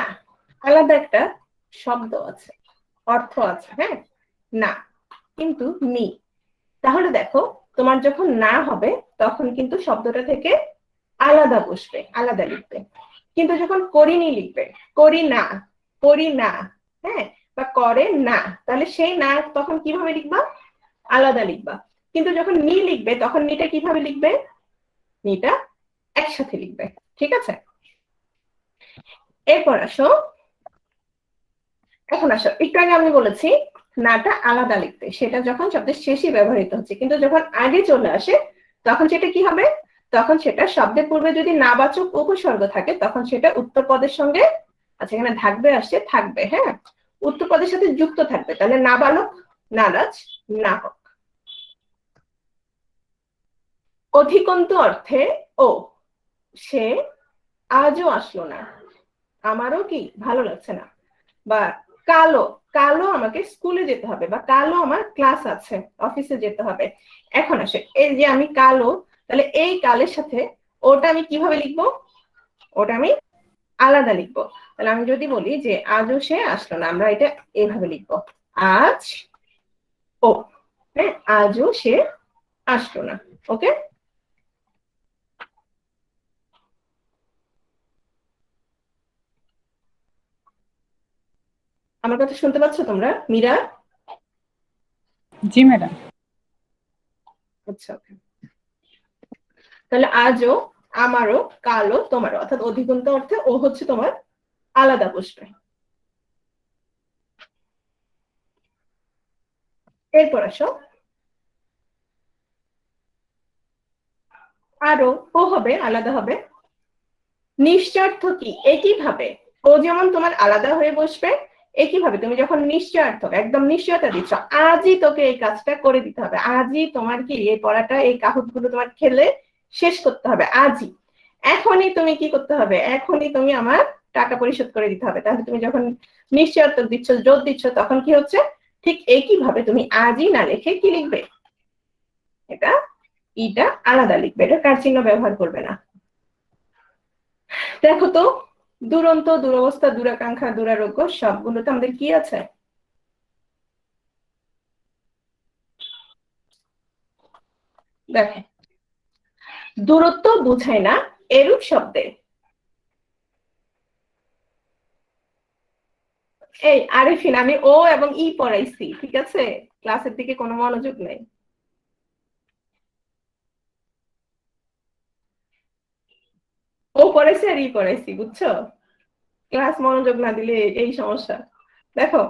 [SPEAKER 1] আলাদা একটা শব্দ আছে, অর্থ আছে, হ্যাঁ না কিন্তু নি। তাহলে দেখো তোমার যখন না হবে তখন কিন্তু শব্দটা থেকে আলাদা বসবে, আলাদা লিখবে। কিন্তু যখন করিনি লিখবে, করি না, করি না, হ্যাঁ বা করে না, তাহলে সেই না তখন কিভাবে লিখবা, আলাদা লিখবা। কিন্তু যখন নি লিখবে তখন নিটা কিভাবে লিখবে, নিটা একসাথে লিখবে, ঠিক আছে। এরপর আসো, এখন আসো একটু আগে আমি বলেছি নাটা আলাদা লিখতে, সেটা যখন শব্দের শেষে ব্যবহৃত হচ্ছে, কিন্তু যখন আগে চলে আসে তখন সেটা কি হবে, তখন সেটা শব্দের পূর্বে যদি নাবাচক উপসর্গ থাকে তখন সেটা উত্তর পদের সঙ্গে, আচ্ছা এখানে থাকবে আসছে থাকবে, হ্যাঁ উত্তর পদের সাথে যুক্ত থাকবে। তাহলে নাবালক, নারাজ, নাহক। অধিকন্তু অর্থে ও, সে আজও আসলো না, আমারও কি ভালো লাগছে না, বা কালো, কালো আমাকে স্কুলে যেতে হবে, বা কালো আমার ক্লাস আছে, অফিসে যেতে হবে। এখন আসে এই যে আমি কালো, তাহলে এই কালের সাথে ওটা আমি কিভাবে লিখবো, ওটা আমি আলাদা লিখবো। তাহলে আমি যদি বলি যে আজও সে আসলো না, আমরা এটা এইভাবে লিখবো, আজ ও, হ্যাঁ আজও সে আসলো না। ওকে, আমার কথা শুনতে পাচ্ছ তোমরা, মীরা?
[SPEAKER 2] জি ম্যাডাম।
[SPEAKER 1] আচ্ছা ওকে, তাহলে আজও, আমারও, কালো, তোমারও, অর্থাৎ অধিকন্ত অর্থে ও হচ্ছে তোমার আলাদা বসবে। এরপর আসো আরো, ও হবে আলাদা হবে। নিশ্চয়ার্থ কি, একইভাবে ও যেমন তোমার আলাদা হয়ে বসবে, একইভাবে তুমি যখন নিশ্চয়ার্থ একদম নিশ্চয়তা দিচ্ছ, আজই তোকে এই কাজটা করে দিতে হবে, আজই তোমার কি এই পড়াটা, এই কাহুত গুলো তোমার খেলে শেষ করতে হবে আজই, এখনই তুমি কি করতে হবে, এখনই তুমি আমার টাকা পরিশোধ করে দিতে হবে। তাহলে তুমি যখন নিশ্চয়ার্থ দিচ্ছ, জোর দিচ্ছ, তখন কি হচ্ছে, ঠিক একইভাবে তুমি আজই না লিখে কি লিখবে, এটা ইটা আলাদা লিখবে, এটা কার চিহ্ন ব্যবহার করবে না। দেখো তো, দুরন্ত, দুরবস্থা, দুরাকাঙ্ক্ষা, দুরারোগ্য সবগুলোতে আমাদের কি আছে? দেখো, দূরত্ব বুঝায় না এরূপ শব্দে, এই আরেফিন আমি ও এবং ই পড়াইছি, ঠিক আছে, ক্লাসের দিকে কোনো মনোযোগ নেই। ও পড়াইছি আর ই পড়াইছি, বুঝছো? ক্লাস মনোযোগ না দিলে এই সমস্যা। দেখো,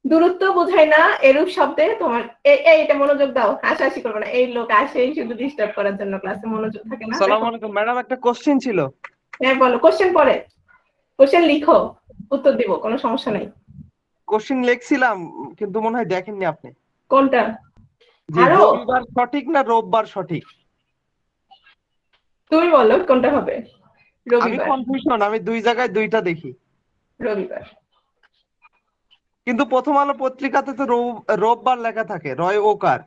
[SPEAKER 1] দূরত্ব বোঝায় না এরূপ শব্দে তোমার এটা মনোযোগ দাও, হাসাহাসি করবে না, এই লোক আসেই শুধু ডিস্টার্ব করার জন্য, ক্লাসে মনোযোগ থাকে না।
[SPEAKER 2] আসসালামু আলাইকুম ম্যাডাম, একটা কোশ্চেন ছিল।
[SPEAKER 1] হ্যাঁ বলো, কোশ্চেন পরে, কোশ্চেন লিখো, উত্তর দিব, কোনো সমস্যা নাই।
[SPEAKER 2] কোশ্চেন লিখছিলাম কিন্তু মনে হয় দেখেননি আপনি।
[SPEAKER 1] কোনটা?
[SPEAKER 2] যে
[SPEAKER 1] আরো
[SPEAKER 2] রবিবার সঠিক না রোববার সঠিক?
[SPEAKER 1] তুমি বলো কোনটা হবে।
[SPEAKER 2] আমি
[SPEAKER 1] রবিবার।
[SPEAKER 2] কনফিউশন, আমি দুই জায়গায় দুইটা দেখি।
[SPEAKER 1] রবিবার।
[SPEAKER 2] কিন্তু প্রথম আলো পত্রিকাতে তো রোববার লেখা থাকে, রয় ওকার।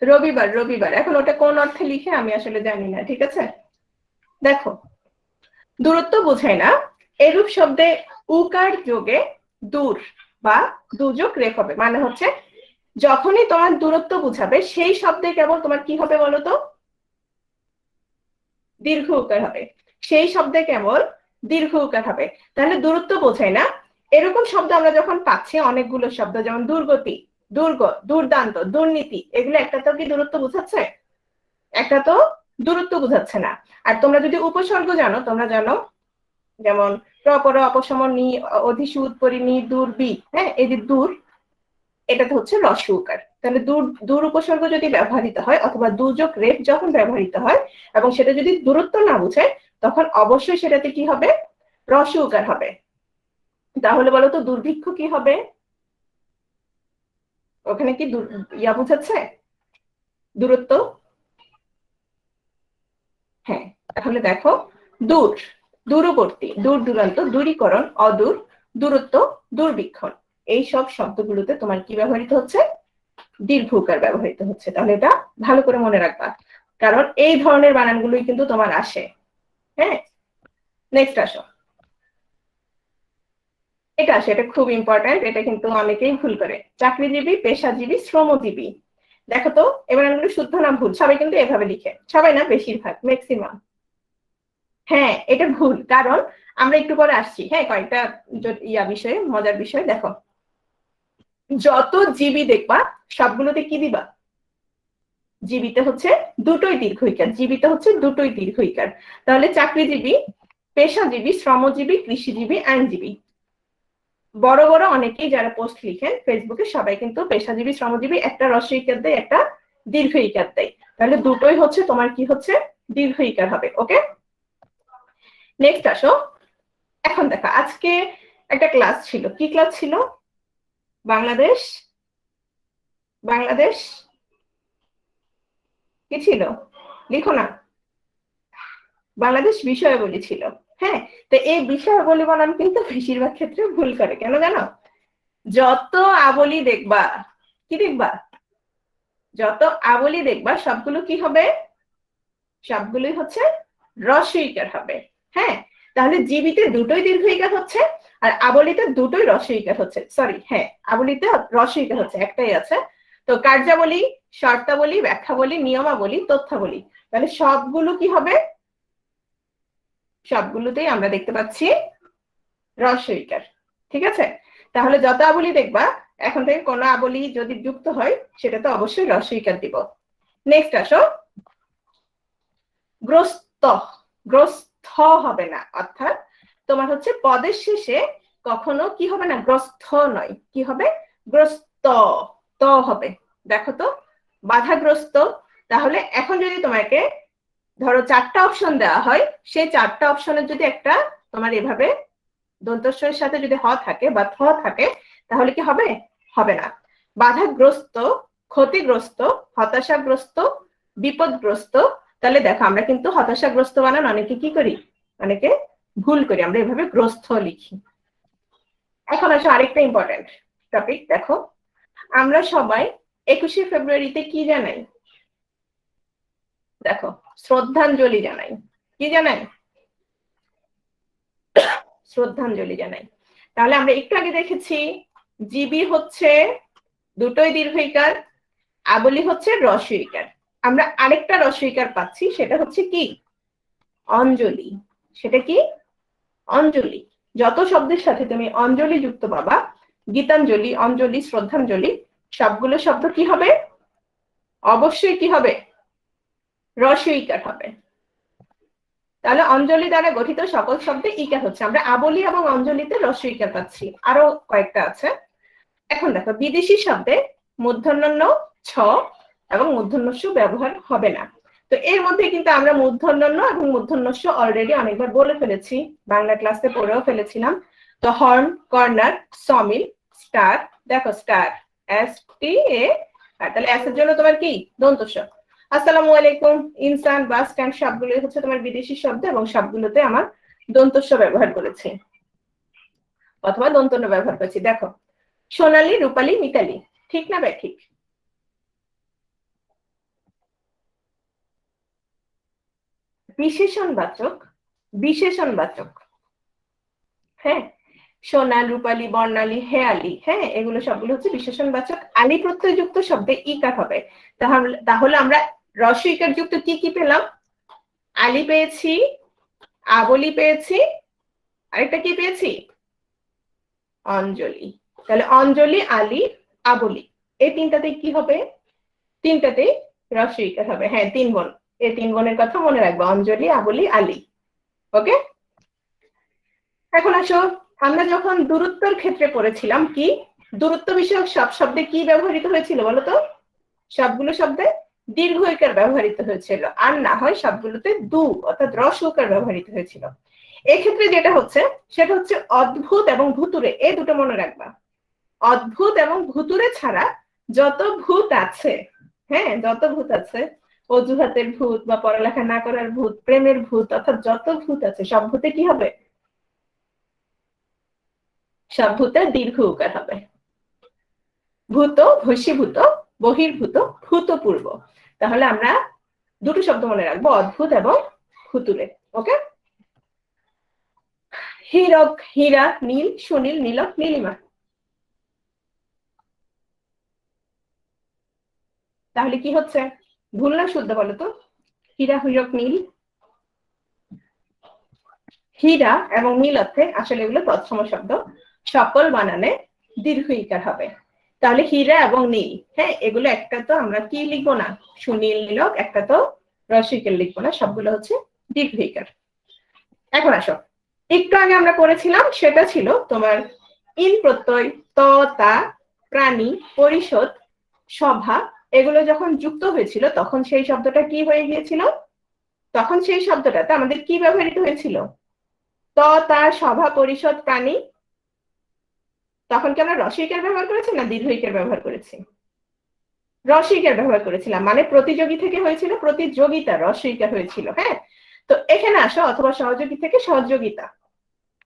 [SPEAKER 1] রবিবার, রবিবার, এখন ওটা কোন অর্থে লিখে আমি আসলে জানি না, ঠিক আছে। দেখো, দূরত্ব বোঝায় না এরূপ শব্দে উকার যোগে দূর বা দুযোগ রেফ হবে, মানে হচ্ছে যখনই তোমার দূরত্ব বুঝাবে সেই শব্দে কেবল তোমার কি হবে বলতো? দীর্ঘ উকার হবে, সেই শব্দে কেবল দীর্ঘ উকার হবে। তাহলে দূরত্ব বোঝায় না এরকম শব্দ আমরা যখন পাচ্ছি, অনেকগুলো শব্দ যেমন দুর্গতি, দুর্গ, দুর্দান্ত, দুর্নীতি, এগুলো একটা তো কি দূরত্ব বুঝাচ্ছে? একটা তো দূরত্ব বুঝাচ্ছে না। আর তোমরা যদি উপসর্গ জানো, তোমরা জানো যেমন প্রপর, অপসম, নি, অধিসূত, পরিনি, দূরবি, হ্যাঁ, এই যে দূর, এটাতে হচ্ছে রস্য উকার। তাহলে দূর, দূর উপসর্গ যদি ব্যবহৃত হয় অথবা দুযোগ রেফ যখন ব্যবহৃত হয় এবং সেটা যদি দূরত্ব না বুঝে, তখন অবশ্যই সেটাতে কি হবে? রস্য উকার হবে। তাহলে বলো তো দুর্ভিক্ষ কি হবে? ওখানে কি ইয়া বুঝাচ্ছে? দূরত্ব। হ্যাঁ, তাহলে দেখো, দূর, দূরবর্তী, দূর দূরান্ত, দূরীকরণ, অদূর, দূরত্ব, দুর্বীক্ষণ, এই সব শব্দগুলোতে তোমার কি ব্যবহৃত হচ্ছে? দীর্ঘ উকার ব্যবহৃত হচ্ছে। তাহলে এটা ভালো করে মনে রাখবা, কারণ এই ধরনের বানানগুলোই কিন্তু তোমার আসে। হ্যাঁ, নেক্সট আসো, এটা আসে, এটা খুব ইম্পর্টেন্ট, এটা কিন্তু অনেকেই ভুল করে। চাকরিজীবী, পেশাজীবী, শ্রমজীবী। দেখো তো, এবার আমি শুদ্ধ নাম ভুল, সবাই কিন্তু এভাবে লিখে, সবাই না, বেশিরভাগ, ম্যাক্সিমাম। হ্যাঁ, এটা ভুল, কারণ আমরা একটু পরে আসছি, হ্যাঁ, কয়েকটা ইয়া বিষয়ে, মজার বিষয়। দেখো, যত জীবী দেখবা সবগুলোতে কি দিবা? জীবিত হচ্ছে দুটোই দীর্ঘইকার, জীবিত হচ্ছে দুটোই দীর্ঘইকার। তাহলে চাকরিজীবী, পেশাজীবী, শ্রমজীবী, কৃষিজীবী, আইনজীবী। বড় বড় অনেকেই যারা পোস্ট লিখেন ফেসবুকে, সবাই কিন্তু পেশাজীবী, শ্রমজীবী একটা হ্রস্ব ইকার দেয়, একটা দীর্ঘ ইকার দেয়। তাহলে দুটোই হচ্ছে তোমার কি হচ্ছে? দীর্ঘ ইকার হবে। ওকে, নেক্সট আসো। এখন দেখো, আজকে একটা ক্লাস ছিল, কি ক্লাস ছিল? বাংলাদেশ, বাংলাদেশ কি ছিল? লিখো না, বাংলাদেশ বিষয়াবলী ছিল। হ্যাঁ, তো এই বিষয়াবলী বানান কিন্তু বেশিরভাগ ক্ষেত্রে ভুল করে, কেন জানো? যত আবলি দেখবা, কি দেখবা? যত আবলি দেখবা সবগুলো কি হবে? সবগুলোই হচ্ছে হ্রস্ব ইকার হবে। হ্যাঁ, তাহলে জীবিতে দুটোই দীর্ঘ ইকার হচ্ছে, আর আবলিতে দুটোই হ্রস্ব ইকার হচ্ছে। সরি, হ্যাঁ, আবলিতে হ্রস্ব ইকার হচ্ছে, একটাই আছে। তো কার্যাবলী, শর্তাবলী, ব্যাখ্যাবলী, নিয়মাবলী, তথ্যাবলী, তাহলে সবগুলো কি হবে? সবগুলোতেই আমরা দেখতে পাচ্ছি হ্রস্ব ইকার। ঠিক আছে, তাহলে যত আবলি দেখবা এখন থেকে কোন আবলি যদি যুক্ত হয় সেটা তো অবশ্যই হ্রস্ব ইকার দিব। নেক্সট আসো, গ্রস্ত, গ্রস্থ হবে না, অর্থাৎ তোমার হচ্ছে পদের শেষে কখনো কি হবে না? গ্রস্থ নয়, কি হবে? গ্রস্ত, ত হবে। দেখো তো, বাধাগ্রস্ত। তাহলে এখন যদি তোমাকে ধরো চারটা অপশন দেওয়া হয়, সেই চারটা অপশনের যদি একটা তোমার এভাবে দন্তস্বরের সাথে যদি হ থাকে বা থ থাকে, তাহলে কি হবে? হবে না। বাধাগ্রস্ত, ক্ষতিগ্রস্ত, হতাশাগ্রস্ত, বিপদগ্রস্ত। তাহলে দেখো, আমরা কিন্তু হতাশাগ্রস্ত বানান অনেকে কি করি? অনেকে ভুল করি, আমরা এভাবে গ্রস্ত লিখি। এখন আসো আরেকটা ইম্পর্টেন্ট টপিক। দেখো, আমরা সবাই 21শে ফেব্রুয়ারিতে কি জানাই? দেখো, শ্রদ্ধাঞ্জলি জানাই। কি জানাই? শ্রদ্ধাঞ্জলি জানাই। তাহলে আমরা একটু আগে দেখেছি জীবী হচ্ছে দুটোই দীর্ঘইকার, আবলি হচ্ছে রস্বইকার। আমরা আরেকটা রস্বইকার পাচ্ছি, সেটা হচ্ছে কি? অঞ্জলি। সেটা কি? অঞ্জলি। যত শব্দের সাথে তুমি অঞ্জলি যুক্ত পাবা, গীতাঞ্জলি, অঞ্জলি, শ্রদ্ধাঞ্জলি, সবগুলো শব্দ কি হবে? অবশ্যই কি হবে? রস্বইকার হবে। তাহলে অঞ্জলি দ্বারা গঠিত সকল শব্দে ইকার হচ্ছে। আমরা আবলি এবং অঞ্জলিতে রস্বইকার পাচ্ছি। আরো কয়েকটা আছে। এখন দেখো, বিদেশি শব্দে মূর্ধন্য ন, ছ এবং মূর্ধন্য ষ ব্যবহার হবে না। তো এর মধ্যে কিন্তু আমরা মূর্ধন্য ন এবং মূর্ধন্য ষ অলরেডি অনেকবার বলে ফেলেছি, বাংলা ক্লাসে পড়েও ফেলেছিলাম। তো হর্ন, কর্নার, সমিল, স্টার। দেখো, স্টার, এস টি এ, তাহলে এস এর জন্য তোমার কি? দন্ত স। আসসালামু আলাইকুম, ইনসান, বাস স্ট্যান্ড সবগুলো হচ্ছে তোমার বিদেশি শব্দ এবং সবগুলোতে আমার দন্ত স ব্যবহার করেছি অথবা দন্ত ন ব্যবহার করেছি। দেখো, সোনালী, রূপালী, মিতালি। ঠিক না ভাই? ঠিক। বিশেষণবাচক, বিশেষণবাচক, হ্যাঁ, সোনা, রূপালী, বর্ণালী, হেয়ালি, হ্যাঁ, এগুলো সবগুলো হচ্ছে বিশেষণবাচক। আলি প্রত্যয়যুক্ত শব্দে ইকার হবে। তাহলে আমরা রস্ব ইকার যুক্ত কি কি পেলাম? আলি পেয়েছি, আবলি পেয়েছি, আরেকটা কি পেয়েছি? অঞ্জলি। তাহলে অঞ্জলি, আলি, আবলি, এই তিনটাতে কি হবে? তিনটাতেই রস্ব ইকার হবে। হ্যাঁ, তিন বোন, এই তিন বোনের কথা মনে রাখবো, অঞ্জলি, আবলি, আলি। ওকে। এখন আসো, আমরা যখন দূরত্বের ক্ষেত্রে পড়েছিলাম, কি দূরত্ব বিষয়ক সব শব্দে কি ব্যবহৃত হয়েছিল বলতো? সবগুলো শব্দে দীর্ঘ ইকার ব্যবহৃত হয়েছিল, আর না হয় সবগুলোতে দু অর্থাৎ রস্ব উকার ব্যবহৃত হয়েছিল। এক্ষেত্রে যেটা হচ্ছে সেটা হচ্ছে অদ্ভুত এবং ভুতুরে, এই দুটো মনে রাখবা। অদ্ভুত এবং ভুতুরে ছাড়া যত ভূত আছে, হ্যাঁ, যত ভূত আছে, অজুহাতের ভূত বা পড়ালেখা না করার ভূত, প্রেমের ভূত, অর্থাৎ যত ভূত আছে সব ভূতে কি হবে? সব ভূতে দীর্ঘ উকার হবে। ভূত, ভস্মীভূত, বহির্ভূত, ভূতপূর্ব। তাহলে আমরা দুটো শব্দ মনে রাখবো, অদ্ভুত এবং ভুতুরে। ওকে। হীরক, হীরা, নীল, সুনীল, নীলক, নীলিমা। তাহলে কি হচ্ছে? ভুল না শুদ্ধ বলো তো? হীরা, হীরক, নীল। হীরা এবং নীল অর্থে আসলে এগুলো তৎসম শব্দ, সকল বানানে দীর্ঘ ইকার হবে। তাহলে হীরা এবং নীল, হ্যাঁ, এগুলো একটা তো আমরা কি লিখবো না, সুনীল, নীলক, একটা তো রসিকের লিখবো না, সবগুলো হচ্ছে দীর্ঘ ইকার। এখন আসো, একটু আগে আমরা পড়েছিলাম, সেটা ছিল তোমার ইন প্রত্যয়, ত, তা, প্রাণী, পরিষদ, সভা, এগুলো যখন যুক্ত হয়েছিল তখন সেই শব্দটা কি হয়ে গিয়েছিল? তখন সেই শব্দটাতে আমাদের কি ব্যবহৃত হয়েছিল? ত, তা, সভা, পরিষদ, প্রাণী। তখন কি আমরা রসইকার ব্যবহার করেছি না দীর্ঘইকার ব্যবহার করেছি? রসইকার ব্যবহার করেছিলাম, মানে প্রতিযোগী থেকে হয়েছিল প্রতিযোগিতা, রসইকার হয়েছিল। হ্যাঁ, তো এখানে আসো, অথবা সহযোগী থেকে সহযোগিতা,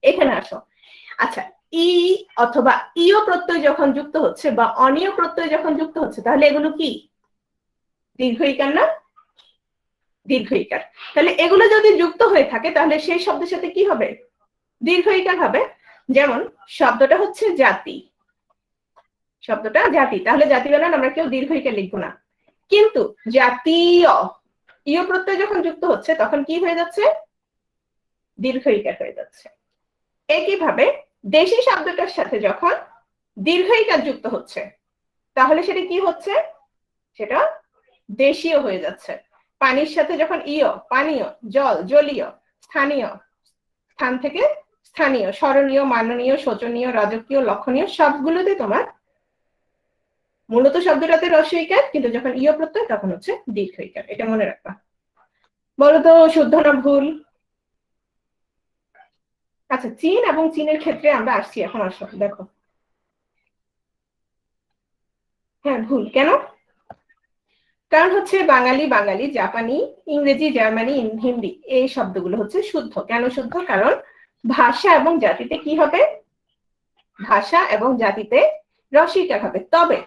[SPEAKER 1] এখানে আসো। আচ্ছা, ই অথবা ইও প্রত্যয় যখন যুক্ত হচ্ছে বা অনিয় প্রত্যয় যখন যুক্ত হচ্ছে, তাহলে এগুলো কি দীর্ঘইকার না? দীর্ঘইকার। তাহলে এগুলো যদি যুক্ত হয়ে থাকে তাহলে সেই শব্দের সাথে কি হবে? দীর্ঘইকার হবে। যেমন শব্দটা হচ্ছে জাতি, শব্দটা জাতি, তাহলে জাতি বানান আমরা কেউ দীর্ঘইকার লিখবো না। কিন্তু জাতীয়, ইয় প্রত্যয় যখন যুক্ত হচ্ছে তখন কি হয়ে যাচ্ছে? দীর্ঘইকার হয়ে যাচ্ছে। একইভাবে দেশি শব্দটার সাথে যখন দীর্ঘইকার যুক্ত হচ্ছে তাহলে সেটা কি হচ্ছে? সেটা দেশীয় হয়ে যাচ্ছে। পানির সাথে যখন ইয়, পানীয়, জল, জলীয়, স্থানীয়, স্থান থেকে স্থানীয়, স্মরণীয়, মাননীয়, শোচনীয়, রাজকীয়, লক্ষণীয়, সবগুলোতে তোমার মূলত শব্দটাতে রস্বইকার, কিন্তু যখন ইয় প্রত্যয় তখন হচ্ছে দীর্ঘইকার। এটা মনে রাখবা। বলো তো শুদ্ধ না ভুল? আচ্ছা, চীন এবং চীনের ক্ষেত্রে আমরা আসছি এখন। আসো দেখো, হ্যাঁ ভুল কেন? কারণ হচ্ছে বাঙালি, বাঙালি, জাপানি, ইংরেজি, জার্মানি, হিন্দি, এই শব্দগুলো হচ্ছে শুদ্ধ। কেন শুদ্ধ? কারণ ভাষা এবং জাতিতে কি হবে? ভাষা এবং জাতিতে রস্বইকার হবে। তবে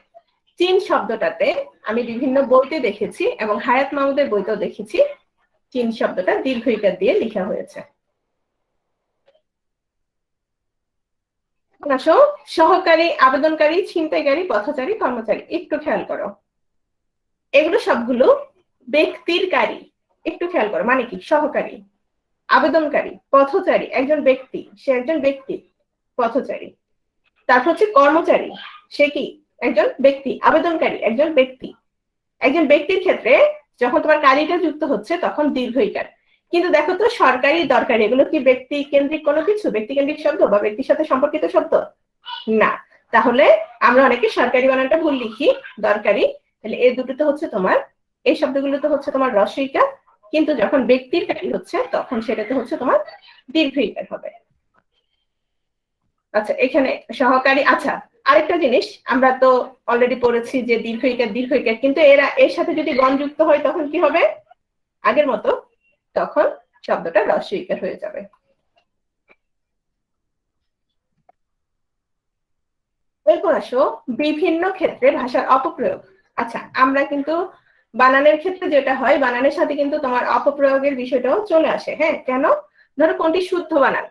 [SPEAKER 1] চীন শব্দটাতে আমি বিভিন্ন বইতে দেখেছি এবং হায়াত মাহমুদের বইতেও দেখেছি চীন শব্দটা দীর্ঘ ইকার দিয়ে লেখা হয়েছে। আসো, সহকারী, আবেদনকারী, ছিনতাইকারী, পথচারী, কর্মচারী, একটু খেয়াল করো, এগুলো সবগুলো ব্যক্তির কারী। একটু খেয়াল করো, মানে কি? সহকারী, আবেদনকারী, পথচারী একজন ব্যক্তি, সে একজন ব্যক্তি পথচারী। তারপর হচ্ছে কর্মচারী, সে কি? একজন ব্যক্তি। আবেদনকারী একজন ব্যক্তি। একজন ব্যক্তির ক্ষেত্রে যখন তোমার কারীটা যুক্ত হচ্ছে তখন দীর্ঘ ইকার। কিন্তু দেখো তো, সরকারি, দরকারি এগুলো কি ব্যক্তি কেন্দ্রিক কোনো কিছু? ব্যক্তি কেন্দ্রিক শব্দ বা ব্যক্তির সাথে সম্পর্কিত শব্দ না। তাহলে আমরা অনেকে সরকারি বানানটা ভুল লিখি, দরকারি। তাহলে এই দুটোতে হচ্ছে তোমার, এই শব্দগুলোতে হচ্ছে তোমার হ্রস্ব ইকার, কিন্তু যখন ব্যক্তির কারী হচ্ছে তখন সেটাতে হচ্ছে তোমার দীর্ঘ ইকার হবে। আচ্ছা, এখানে সহকারী। আচ্ছা, আরেকটা জিনিস আমরা তো অলরেডি পড়েছি যে দীর্ঘ ইকার, কিন্তু এর সাথে যদি গণ যুক্ত হয় তখন কি হবে? আগের মতো, তখন শব্দটা হ্রস্ব ইকার হয়ে যাবে। এরপর আসো বিভিন্ন ক্ষেত্রে ভাষার অপপ্রয়োগ। আচ্ছা, আমরা কিন্তু বানানের ক্ষেত্রে যেটা হয়, বানানের সাথে কিন্তু তোমার অপপ্রয়োগের বিষয়টাও চলে আসে। হ্যাঁ, কেন? ধরো কোনটি শুদ্ধ বানান,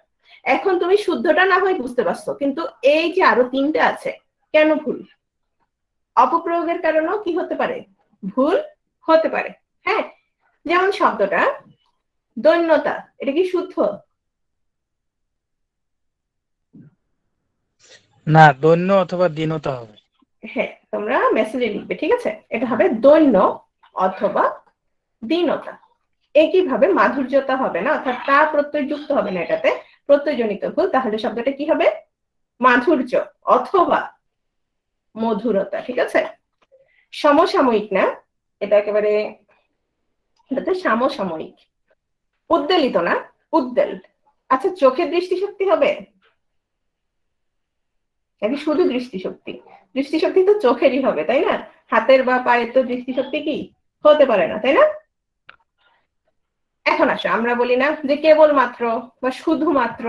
[SPEAKER 1] এখন তুমি শুদ্ধটা না হয় বুঝতে পারছো, কিন্তু এই যে আরো তিনটা আছে, কেন ভুল? অপপ্রয়োগের কারণেও কি হতে পারে? ভুল হতে পারে। হ্যাঁ, যেমন শব্দটা দৈন্যতা, এটা কি শুদ্ধ?
[SPEAKER 3] না, দৈন্য অথবা দীনতা হবে।
[SPEAKER 1] হ্যাঁ, তোমরা মেসেজে লিখবে, ঠিক আছে? এটা হবে দৈন্য অথবা দীনতা। একইভাবে মাধুর্যতা হবে না, অর্থাৎ তা প্রত্যয় যুক্ত হবে না, এটাতে প্রত্যয়জনিত ভুল। তাহলে শব্দটা কি হবে? মাধুর্য অথবা মধুরতা। ঠিক আছে? সমসাময়িক না, এটা একেবারে, এটাতে সমসাময়িক। উদ্বেলিত না, উদ্বেল। আচ্ছা, চোখের দৃষ্টিশক্তি হবে নাকি শুধু দৃষ্টিশক্তি? দৃষ্টিশক্তি তো চোখেরই হবে, তাই না? হাতের বা পায়ের তো দৃষ্টিশক্তি কি হতে পারে না, তাই না? এখন আসো, আমরা বলি না যে কেবলমাত্র বা শুধুমাত্র,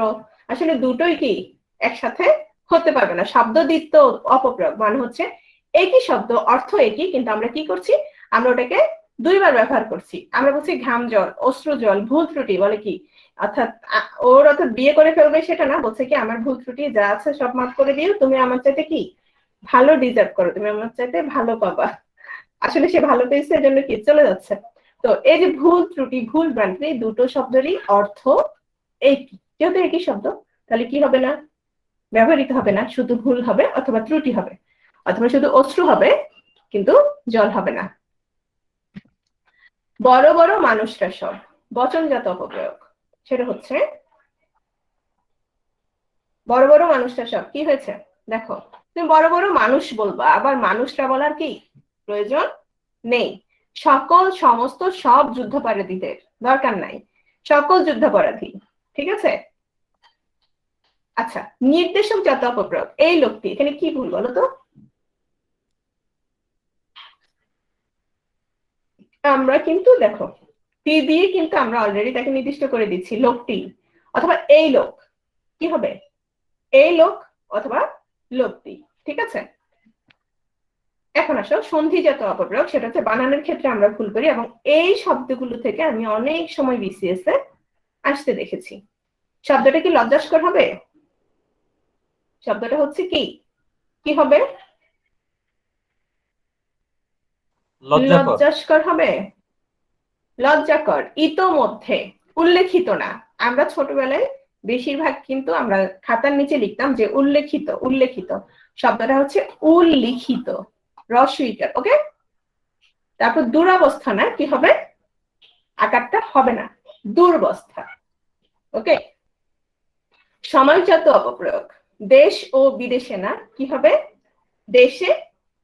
[SPEAKER 1] আসলে দুটোই কি একসাথে হতে পারবে না। শব্দ দ্বিত্ব অপপ্রয়োগ মানে হচ্ছে একই শব্দ, অর্থ একই, কিন্তু আমরা কি করছি? আমরা ওটাকে দুইবার ব্যবহার করছি। আমরা বলছি ঘাম জল, অশ্রু জল, ভুল ত্রুটি বলে কি, অর্থাৎ ওর অর্থাৎ বিয়ে করে ফেলবে সেটা না, বলছে কি আমার ভুল ত্রুটি যা আছে সব মাফ করে দিও, তুমি আমার চাইতে কি ভালো ডিজার্ভ করো, তুমি আমার চাইতে ভালো পাবা। আসলে সে ভালো পেয়েছে, এজন্য কি চলে যাচ্ছে। তো এই যে ভুল ত্রুটি, ভুল ভ্রান্তি, এই দুটো শব্দেরই অর্থ একই। যেহেতু একই শব্দ, তাহলে কি হবে না? ব্যবহৃত হবে না, শুধু ভুল হবে অথবা ত্রুটি হবে, অথবা শুধু অশ্রু হবে কিন্তু জল হবে না। বড় বড় মানুষরা সব, বচনজাত অপপ্রয়োগ। সেটা হচ্ছে বড় বড় মানুষরা সব কি হয়েছে? দেখো, তুমি বড় বড় মানুষ বলবা, আবার মানুষরা বলার কি প্রয়োজন নেই। সকল, সমস্ত, সব যুদ্ধাপরাধীদের দরকার নাই, সকল যুদ্ধাপরাধী। ঠিক আছে? আচ্ছা, নির্দেশক জাত অপপ্রয়োগ, এই লোকটি এখানে কি ভুল বলো তো? আমরা কিন্তু দেখো টি দিয়ে কিন্তু আমরা অলরেডি তাকে নির্দিষ্ট করে দিচ্ছি, লোকটি অথবা এই লোক। কি হবে? এই লোক অথবা লোকটি। ঠিক আছে? এখন আসো সন্ধিজাত অপপ্রয়োগ, সেটা হচ্ছে বানানের ক্ষেত্রে আমরা ভুল করি, এবং এই শব্দগুলো থেকে আমি অনেক সময় বিসিএস এ আসতে দেখেছি। শব্দটা কি লজ্জাস্কর হবে? শব্দটা হচ্ছে কি কি হবে? লজ্জাস্কর হবে, লজ্জাকর, ইতোমধ্যে, উল্লেখিত না। আমরা ছোটবেলায় বেশিরভাগ কিন্তু আমরা খাতার নিচে লিখতাম যে উল্লেখিত, উল্লেখিত। শব্দটা হচ্ছে উল্লিখিত, হ্রস্ব ইকার। ওকে? তারপর দুরবস্থা না, কি হবে? আকারটা হবে না, দুর্বস্থা। ওকে? সময়জাত অপপ্রয়োগ, দেশ ও বিদেশে না, কি হবে? দেশে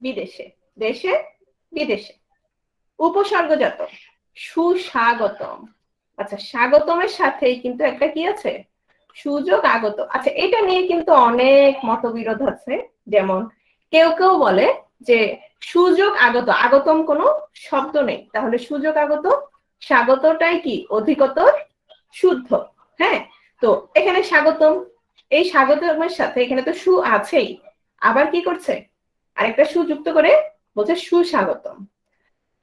[SPEAKER 1] বিদেশে, দেশে বিদেশে। উপসর্গজাত, সুস্বাগতম। আচ্ছা, স্বাগতমের সাথেই কিন্তু একটা কি আছে? সুযোগ আগত। আচ্ছা, এটা নিয়ে কিন্তু অনেক মতবিরোধ আছে। যেমন কেউ কেউ বলে যে সুযোগ আগত, আগতম কোনো শব্দ নেই, তাহলে সুযোগ আগত, স্বাগতটাই কি অধিকতর শুদ্ধ। হ্যাঁ, তো এখানে স্বাগতম, এই স্বাগতমের সাথে এখানে তো সু আছেই, আবার কি করছে? আরেকটা সু যুক্ত করে বলছে সুস্বাগতম।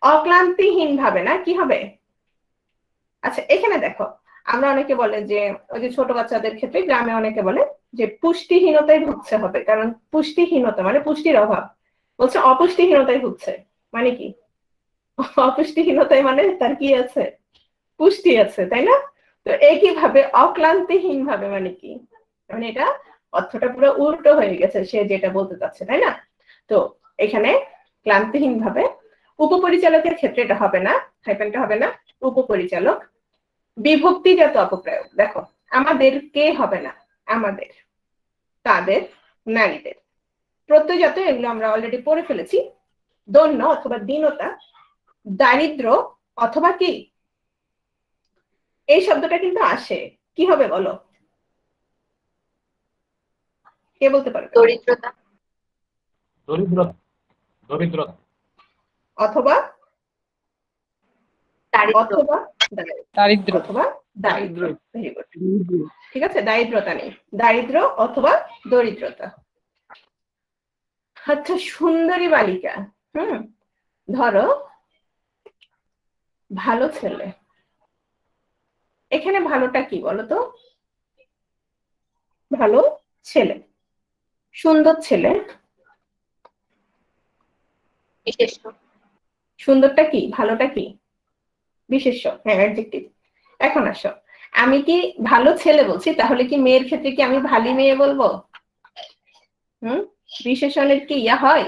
[SPEAKER 1] অক্লান্তিহীন ভাবে না, কি হবে? আচ্ছা এখানে দেখো, আমরা অনেকে বলে যে ওই যে ছোট বাচ্চাদের ক্ষেত্রে গ্রামে অনেকে বলে যে পুষ্টিহীনতায় ভুগছে হবে, কারণ পুষ্টিহীনতা মানে পুষ্টির অভাব। বলছে অপুষ্টিহীনতায় ভুগছে, মানে কি? অপুষ্টিহীনতায় মানে তার কি আছে? পুষ্টি আছে, তাই না? তো একইভাবে অক্লান্তিহীন ভাবে মানে কি? মানে এটা অর্থটা পুরো উল্টো হয়ে গেছে, সে যেটা বলতে চাচ্ছে, তাই না? তো এখানে ক্লান্তিহীন ভাবে, উপপরিচালকের ক্ষেত্রে এটা হবে না, হাইফেনটা হবে না, উপপরিচালক। বিভক্তিজাত অপপ্রয়োগ, দেখো আমাদের কে হবে না, আমাদের, তাদের, নারীদের। প্রত্যয়জাত এগুলো আমরা অলরেডি পড়ে ফেলেছি। দৈন্য অথবা দীনতা, দারিদ্র অথবা কি, এই শব্দটা কিন্তু আসে, কি হবে বলো? কে বলতে পারবে?
[SPEAKER 4] দরিদ্রতা,
[SPEAKER 3] দরিদ্রতা
[SPEAKER 1] অথবা
[SPEAKER 4] দারিদ্র,
[SPEAKER 1] অথবা
[SPEAKER 3] দারিদ্র
[SPEAKER 1] অথবা দারিদ্র। ভেরি গুড, ঠিক আছে, দারিদ্রতা নেই, দারিদ্র অথবা দরিদ্রতা। আচ্ছা সুন্দরী বালিকা, ধরো ভালো ছেলে, এখানে ভালোটা কি বলতো? ভালো ছেলে, সুন্দর ছেলে,
[SPEAKER 4] বিশেষ,
[SPEAKER 1] সুন্দরটা কি, ভালোটা কি? বিশেষ্য, হ্যাঁ অ্যাডজেক্টিভ। এখন আসো, আমি কি ভালো ছেলে বলছি, তাহলে কি মেয়ের ক্ষেত্রে কি আমি ভালি মেয়ে বলবো? বিশেষণের কি ইয়া হয়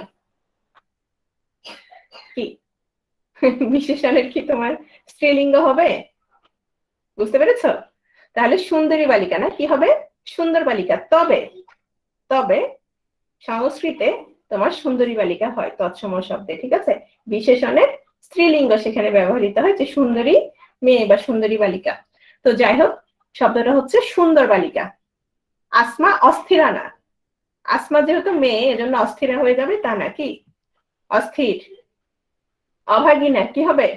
[SPEAKER 1] কি? বিশেষণের কি তোমার স্ত্রীলিঙ্গ হবে? বুঝতে পেরেছো? তাহলে সুন্দরী বালিকা না, কি হবে? সুন্দর বালিকা। তবে তবে সংস্কৃতে তোমার সুন্দরী বালিকা হয় তৎসম শব্দে, ঠিক আছে? বিশেষণের স্ত্রীলিঙ্গ সেখানে ব্যবহৃত হয়, যে সুন্দরী মেয়ে বা সুন্দরী বালিকা। তো যাই হোক, শব্দটা হচ্ছে সুন্দর বালিকা। আসমা অস্থিরা না, আসমা যেহেতু মেয়ে এজন্য অস্থিরা হয়ে যাবে তা না, কি অস্থির। অভাগিনা কি হবে?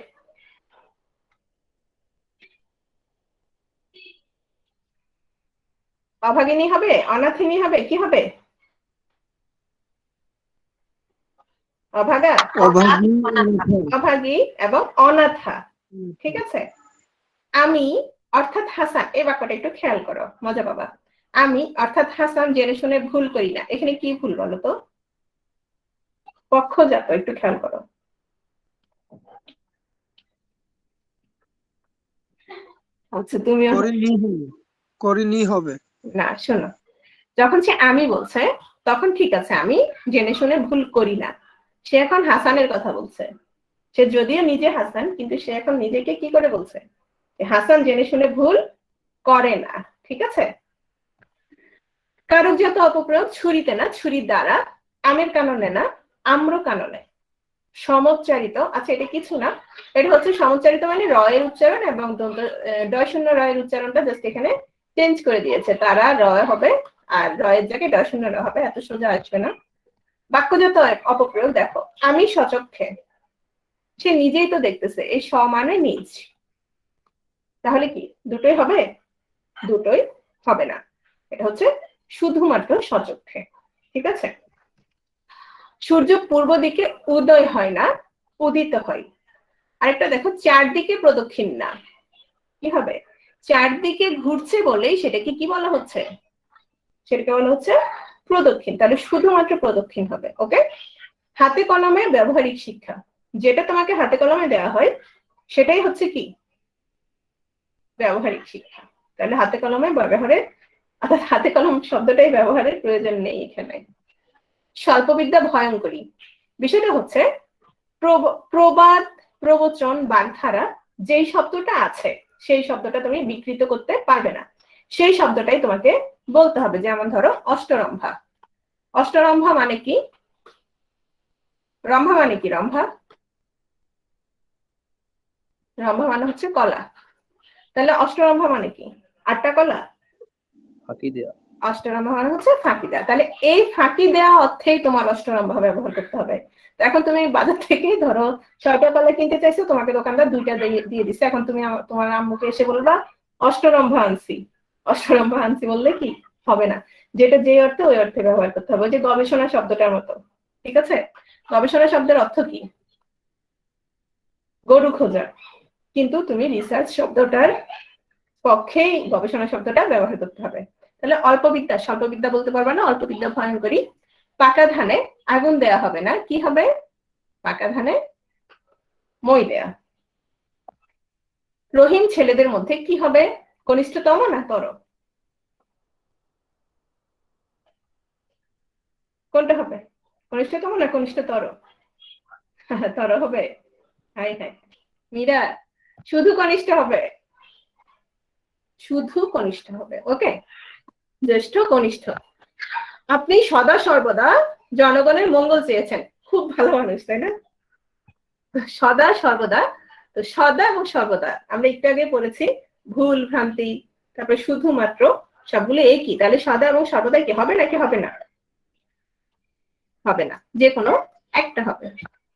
[SPEAKER 1] অভাগিনী হবে, অনাথিনী হবে, কি হবে? অভাগা, অভাগী এবং অনাথা, ঠিক আছে? আমি অর্থাৎ হাসান, এই বাক্যটা একটু খেয়াল করো, মজা পাবা। আমি অর্থাৎ হাসান জেনে শুনে ভুল করি না, এখানে কি ভুল বলো তো? পক্ষজাত, একটু খেয়াল করো। আচ্ছা তুমিও
[SPEAKER 5] করিনি হবে
[SPEAKER 1] না, শোনো, যখন সে আমি বলছে তখন ঠিক আছে, আমি জেনে শুনে ভুল করি না। সে এখন হাসানের কথা বলছে, সে যদিও নিজে হাসান, কিন্তু সে এখন নিজেকে কি করে বলছে? হাসান জেনে শুনে ভুল করে না, ঠিক আছে? কারকজাত অপপ্রয়োগ, ছুরিতে না, ছুরির দ্বারা। আমের কাননে না, আম্র কাননে। সমচ্চারিত, আচ্ছা এটা কিছু না, এটা হচ্ছে সমচ্চারিত মানে রয়ের উচ্চারণ এবং ডয় শূন্য রয়ের উচ্চারণটা জাস্ট এখানে চেঞ্জ করে দিয়েছে, তারা রয় হবে আর রয়ের জায়গায় ডয় শূন্য র হবে, এত সোজা আসবে না। বাক্যজাত অপপ্রয়োগ, দেখো আমি সচক্ষে, সে নিজেই তো দেখতেছে, এই স মানে নিজ, তাহলে কি দুটোই হবে? দুটোই হবে না, এটা হচ্ছে শুধুমাত্র সচক্ষে, ঠিক আছে? সূর্য পূর্ব দিকে উদয় হয় না, উদিত হয়। আরেকটা দেখো, চারদিকে প্রদক্ষিণ না, কি হবে? চারদিকে ঘুরছে বলেই সেটাকে কি বলা হচ্ছে? সেটাকে বলা হচ্ছে প্রদক্ষিণ, তাহলে শুধুমাত্র প্রদক্ষিণ হবে। ওকে, হাতে কলমে ব্যবহারিক শিক্ষা, যেটা তোমাকে হাতে কলমে দেওয়া হয় সেটাই হচ্ছে কি? ব্যবহারিক শিক্ষা। তাহলে হাতে কলমে ব্যবহারের, অর্থাৎ হাতে কলম শব্দটাই ব্যবহারের প্রয়োজন নেই এখানে। স্বল্পবিদ্যা ভয়ঙ্করী, বিষয়টা হচ্ছে প্রবাদ, প্রবচন, বাগধারা, যেই শব্দটা আছে সেই শব্দটা তুমি বিকৃত করতে পারবে না, সেই শব্দটাই তোমাকে বলতে হবে। যেমন ধরো অষ্টরম্ভা, অষ্টরম্ভা মানে কি? রম্ভা মানে কি? রম্ভা, রম্ভা মানে হচ্ছে কলা, তাহলে অষ্টরম্ভা মানে কি? আটটা কলা,
[SPEAKER 5] ফাঁকি দেয়া।
[SPEAKER 1] অষ্টরম্ভা মানে হচ্ছে ফাঁকি দেওয়া, তাহলে এই ফাঁকি দেওয়া অর্থেই তোমার অষ্টরম্ভা ব্যবহার করতে হবে। এখন তুমি বাজার থেকে ধরো 6টা কলা কিনতে চাইছো, তোমাকে দোকানদার 2টা দিয়ে দিচ্ছে, এখন তুমি তোমার আম্মুকে এসে বলবা অষ্টরম্ভা আনছি, অষ্টরম্ভা আনছি বললে কি হবে না, যেটা যে অর্থে ওই অর্থে ব্যবহার করতে হবে, যে গবেষণা শব্দটার মতো, ঠিক আছে? গবেষণা শব্দের অর্থ কি? গরু খোঁজা, কিন্তু তুমি রিসার্চ শব্দটার পক্ষেই গবেষণা শব্দটা ব্যবহার করতে হবে। তাহলে অল্প বিদ্যা স্বল্প বিদ্যা বলতে পারবা না, অল্প বিদ্যা ভয়ঙ্করী। পাকা ধানে আগুন দেয়া হবে না, কি হবে? পাকা ধানে মই দেয়া। রহিম ছেলেদের মধ্যে কি হবে? কনিষ্ঠতম না তর? কোনটা হবে? কনিষ্ঠতম না কনিষ্ঠতর? তর হবে। হাই হাই মীরা, শুধু কনিষ্ঠ হবে, শুধু কনিষ্ঠ হবে। ওকে, জ্যেষ্ঠ কনিষ্ঠ। আপনি সদা সর্বদা জনগণের মঙ্গল চেয়েছেন, খুব ভালো মানুষ তাই না? সদা সর্বদা, তো সদা এবং সর্বদা আমরা একটু আগে পড়েছি, ভুল ভ্রান্তি তারপরে শুধুমাত্র সবগুলো একই। তাহলে সদা এবং সর্বদা কি হবে নাকি হবে না? হবে না, যে কোনো একটা হবে।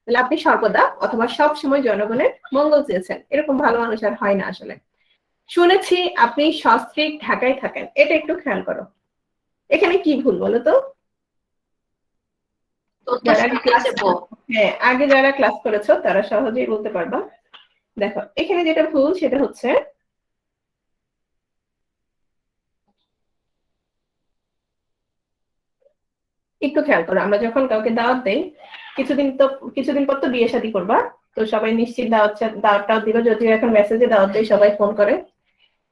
[SPEAKER 1] তাহলে আপনি সর্বদা অথবা সব সময় জনগণের মঙ্গল চেয়েছেন, এরকম ভালো মানুষ আর হয় না আসলে। শুনেছি আপনি সস্ত্রীক ঢাকায় থাকেন, এটা একটু খেয়াল করো। এখানে কি ভুল বলো তো? হ্যাঁ, আগে যারা ক্লাস করেছো তারা সহজেই বলতে পারবা। দেখো এখানে যেটা ভুল সেটা হচ্ছে একটু খেয়াল করো, আমরা যখন কাউকে দাওয়াত দেই কিছুদিন পর তো বিয়ে শাদী করবা, তো সবাই নিশ্চিত দাওয়াতটাও দিবা, যদিও এখন মেসেজে দাওয়াত দেয় সবাই ফোন করে।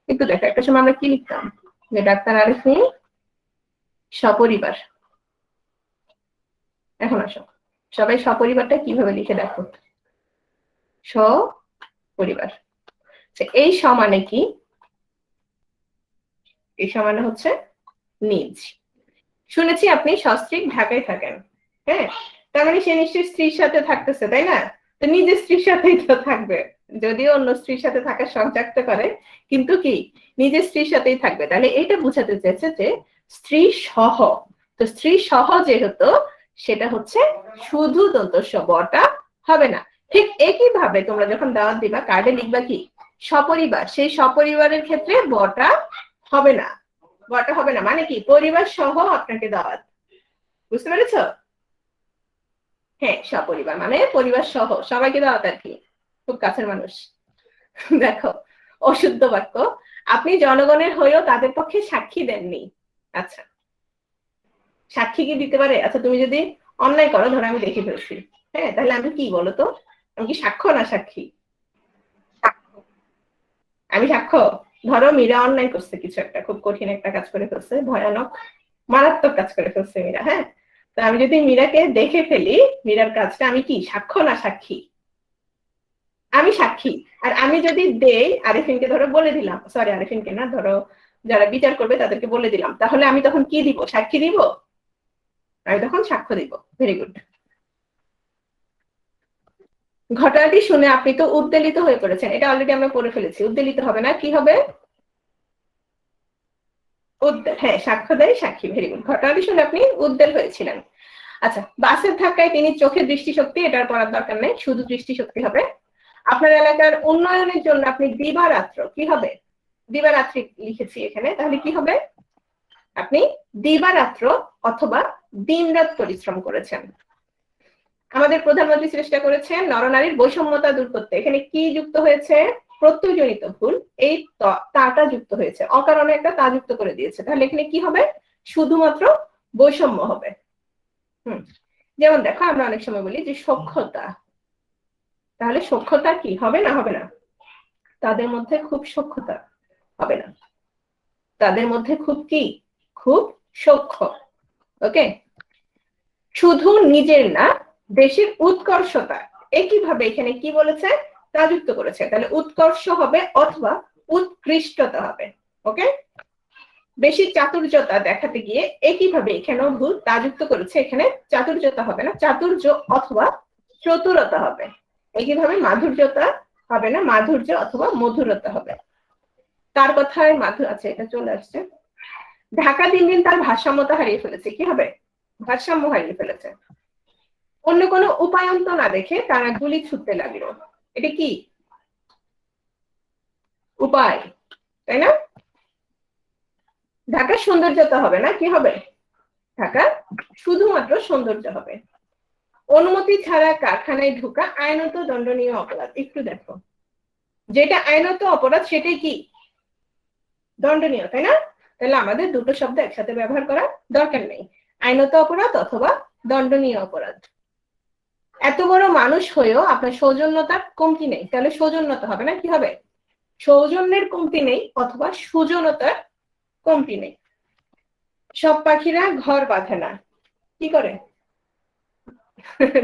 [SPEAKER 1] কিন্তু দেখো একটা সময় আমরা কি লিখতাম, যে ডাক্তার আরিফিন সপরিবার। এখন আসো সবাই সপরিবারটা কিভাবে লিখে দেখো, সপরিবার। এই সমানে কি? এই সমানে হচ্ছে নিজ। শুনেছি আপনি সস্ত্রীক ঢাকায় থাকেন, হ্যাঁ, তার মানে সে নিশ্চয়ই স্ত্রীর সাথে থাকতেছে তাই না? তো নিজের স্ত্রীর সাথেই তো থাকবে, যদিও অন্য স্ত্রীর সাথে থাকার শখ জাগতে পারে, কিন্তু কি নিজের স্ত্রীর সাথেই থাকবে। তাহলে এটা বোঝাতে চেয়েছে যে স্ত্রী সহ, তো স্ত্রী সহ যেহেতু সেটা হচ্ছে শুধু দন্তস্ব, বটা হবে না। ঠিক একই ভাবে তোমরা যখন দাওয়াত দিবা কার্ডে লিখবা কি সপরিবার, সেই সপরিবারের ক্ষেত্রে বটা হবে না। বটা হবে না মানে কি পরিবার সহ আপনাকে দাওয়াত, বুঝতে পেরেছ? হ্যাঁ, সপরিবার মানে পরিবার সহ সবাইকে দাওয়াত আর কি, খুব কাছের মানুষ। দেখো অশুদ্ধ বাক্য, আপনি জনগণের হয়েও তাদের পক্ষে সাক্ষী দেননি। আচ্ছা, সাক্ষী কি দিতে পারে? আচ্ছা তুমি যদি অন্যায় করো, ধরো আমি দেখে ফেলছি, হ্যাঁ, তাহলে আমি কি বলতো, আমি কি সাক্ষ্য না সাক্ষী? আমি সাক্ষ্য। ধরো মীরা অন্যায় করছে, কিছু একটা খুব কঠিন একটা কাজ করে ফেলছে, ভয়ানক মারাত্মক কাজ করে ফেলছে মীরা, হ্যাঁ, তো আমি যদি মীরাকে দেখে ফেলি মীরার কাজটা, আমি কি সাক্ষ্য না সাক্ষী? আমি সাক্ষী। আর আমি যদি দেই আরিফিনকে, ধরো বলে দিলাম, সরি আরিফিনকে না, ধরো যারা বিচার করবে তাদেরকে বলে দিলাম, তাহলে আমি তখন কি দিব? সাক্ষী দিব? আমি তখন সাক্ষ্য দিব। Very good. ঘটনাটি শুনে আপনি তো উদ্বেলিত হয়ে পড়েছেন, এটা অলরেডি আমরা পড়ে ফেলেছি। উদ্বেলিত হবে না, কি হবে? হ্যাঁ, সাক্ষ্য দেয় সাক্ষী। Very good. ঘটনাটি শুনে আপনি উদ্বেল হয়েছিলেন। আচ্ছা, বাসের ধাক্কায় তিনি চোখের দৃষ্টিশক্তি, এটার পড়ার দরকার নেই, শুধু দৃষ্টিশক্তি হবে। আপনার এলাকার উন্নয়নের জন্য আপনি দিবারাত্র, কি হবে? দিবারাত্রি লিখেছি এখানে, তাহলে কি হবে? আপনি দিবারাত্র অথবা দিনরাত পরিশ্রম করেছেন। আমাদের প্রধানমন্ত্রী চেষ্টা করেছেন নরনারীর বৈষম্যতা দূর করতে, এখানে কি যুক্ত হয়েছে? প্রত্যয়জনিত ভুল, এই তাটা যুক্ত হয়েছে, অকারণে একটা তা যুক্ত করে দিয়েছে, তাহলে এখানে কি হবে? শুধুমাত্র বৈষম্য হবে। যেমন দেখো আমরা অনেক সময় বলি যে সখ্যতা, তাহলে সখ্যতা কি হবে না হবে না? তাদের মধ্যে খুব সখ্যতা হবে না, তাদের মধ্যে খুব কি? খুব সখ্য। ওকে, শুধু নিজের না দেশের উৎকর্ষতা, একইভাবে এখানে কি বলেছে? তা যুক্ত করেছে, তাহলে উৎকর্ষ হবে অথবা উৎকৃষ্টতা হবে। ওকে, বেশি চাতুর্যতা দেখাতে গিয়ে একইভাবে এখানেও ভুল, তা যুক্ত করেছে, এখানে চাতুর্যতা হবে না, চাতুর্য অথবা চতুরতা হবে। একইভাবে মাধুর্যতা হবে না, মাধুর্য অথবা মধুরতা হবে। তার কথায় মাধুর, আচ্ছা এটা চলে আসছে। ঢাকা দিন দিন তার ভারসাম্যতা হারিয়ে ফেলেছে, কি হবে? ভারসাম্য হারিয়ে ফেলেছে। অন্য কোনো উপায়ন্ত না দেখে তারা গুলি ছুটতে লাগলো, এটা কি? উপায়, তাই না? ঢাকার সৌন্দর্যতা হবে না, কি হবে? ঢাকা শুধুমাত্র সৌন্দর্য হবে। অনুমতি ছাড়া কারখানায় ঢোকা আইনত দণ্ডনীয় অপরাধ। একটু দেখো, যেটা আইনত অপরাধ সেটাই কি দণ্ডনীয়, তাই না? তাহলে আমাদের দুটো শব্দ একসাথে ব্যবহার করার দরকার নেই, আইনত অপরাধ অথবা দণ্ডনীয় অপরাধ। এত বড় মানুষ হয়েও আপনার সৌজন্যতার কমতি নেই, তাহলে সৌজন্যতা হবে না, কি হবে? সৌজন্যের কমতি নেই অথবা সুজনতার কমতি নেই। সব পাখিরা ঘর বাঁধে না, কি করে?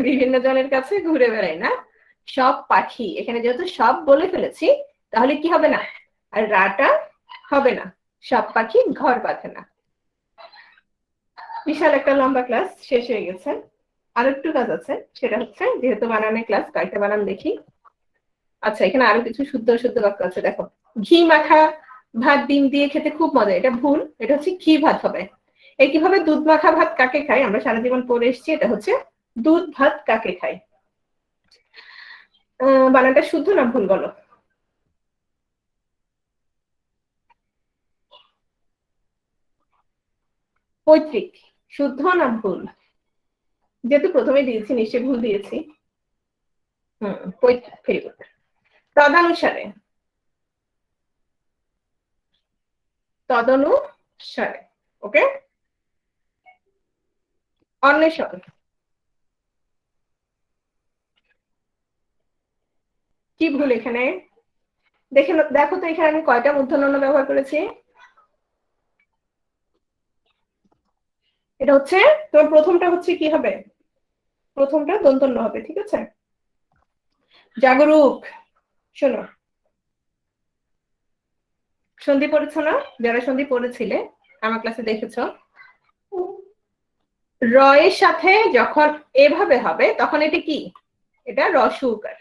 [SPEAKER 1] বিভিন্ন জনের কাছে ঘুরে বেড়ায় না। সব পাখি, এখানে যেহেতু সব বলে ফেলেছি তাহলে কি হবে না, আর রাটা হবে না। সব পাখি ঘর বাঁধে না। বিশাল একটা লম্বা ক্লাস শেষ হয়ে গেছে, আর একটু কাজ আছে, সেটা হচ্ছে যেহেতু বানানের ক্লাস, কয়েকটা বানান দেখি। আচ্ছা, এখানে আরো কিছু শুদ্ধ শুদ্ধ বাক্য আছে। দেখো, ঘি মাখা ভাত ডিম দিয়ে খেতে খুব মজা, এটা ভুল, এটা হচ্ছে ঘি ভাত হবে। এই কিভাবে দুধ মাখা ভাত কাকে খাই, আমরা সারা জীবন পড়ে এসেছি, এটা হচ্ছে দুধ ভাত কাকে খাই। বানানটা শুদ্ধ না ভুল বলো? পৈতৃক শুদ্ধ না ভুল? যেহেতু প্রথমে দিয়েছি নিশ্চয়ই ভুল দিয়েছি। পৈতৃক, ভেরি গুড। তদানুসারে, তদনুসারে, ওকে। অন্বেষণ, কি ভুল এখানে? দেখো তো এখানে আমি কয়টা মূর্ধন্য ব্যবহার করেছি। এটা হচ্ছে তোমার প্রথমটা হচ্ছে কি হবে, প্রথমটা দন্তন্য হবে, ঠিক আছে। জাগরুক, শোনো, সন্ধি পড়েছ না? যারা সন্ধি পড়েছিলে আমার ক্লাসে দেখেছ, র এর সাথে যখন এভাবে হবে তখন এটা কি, এটা রস্য উকার,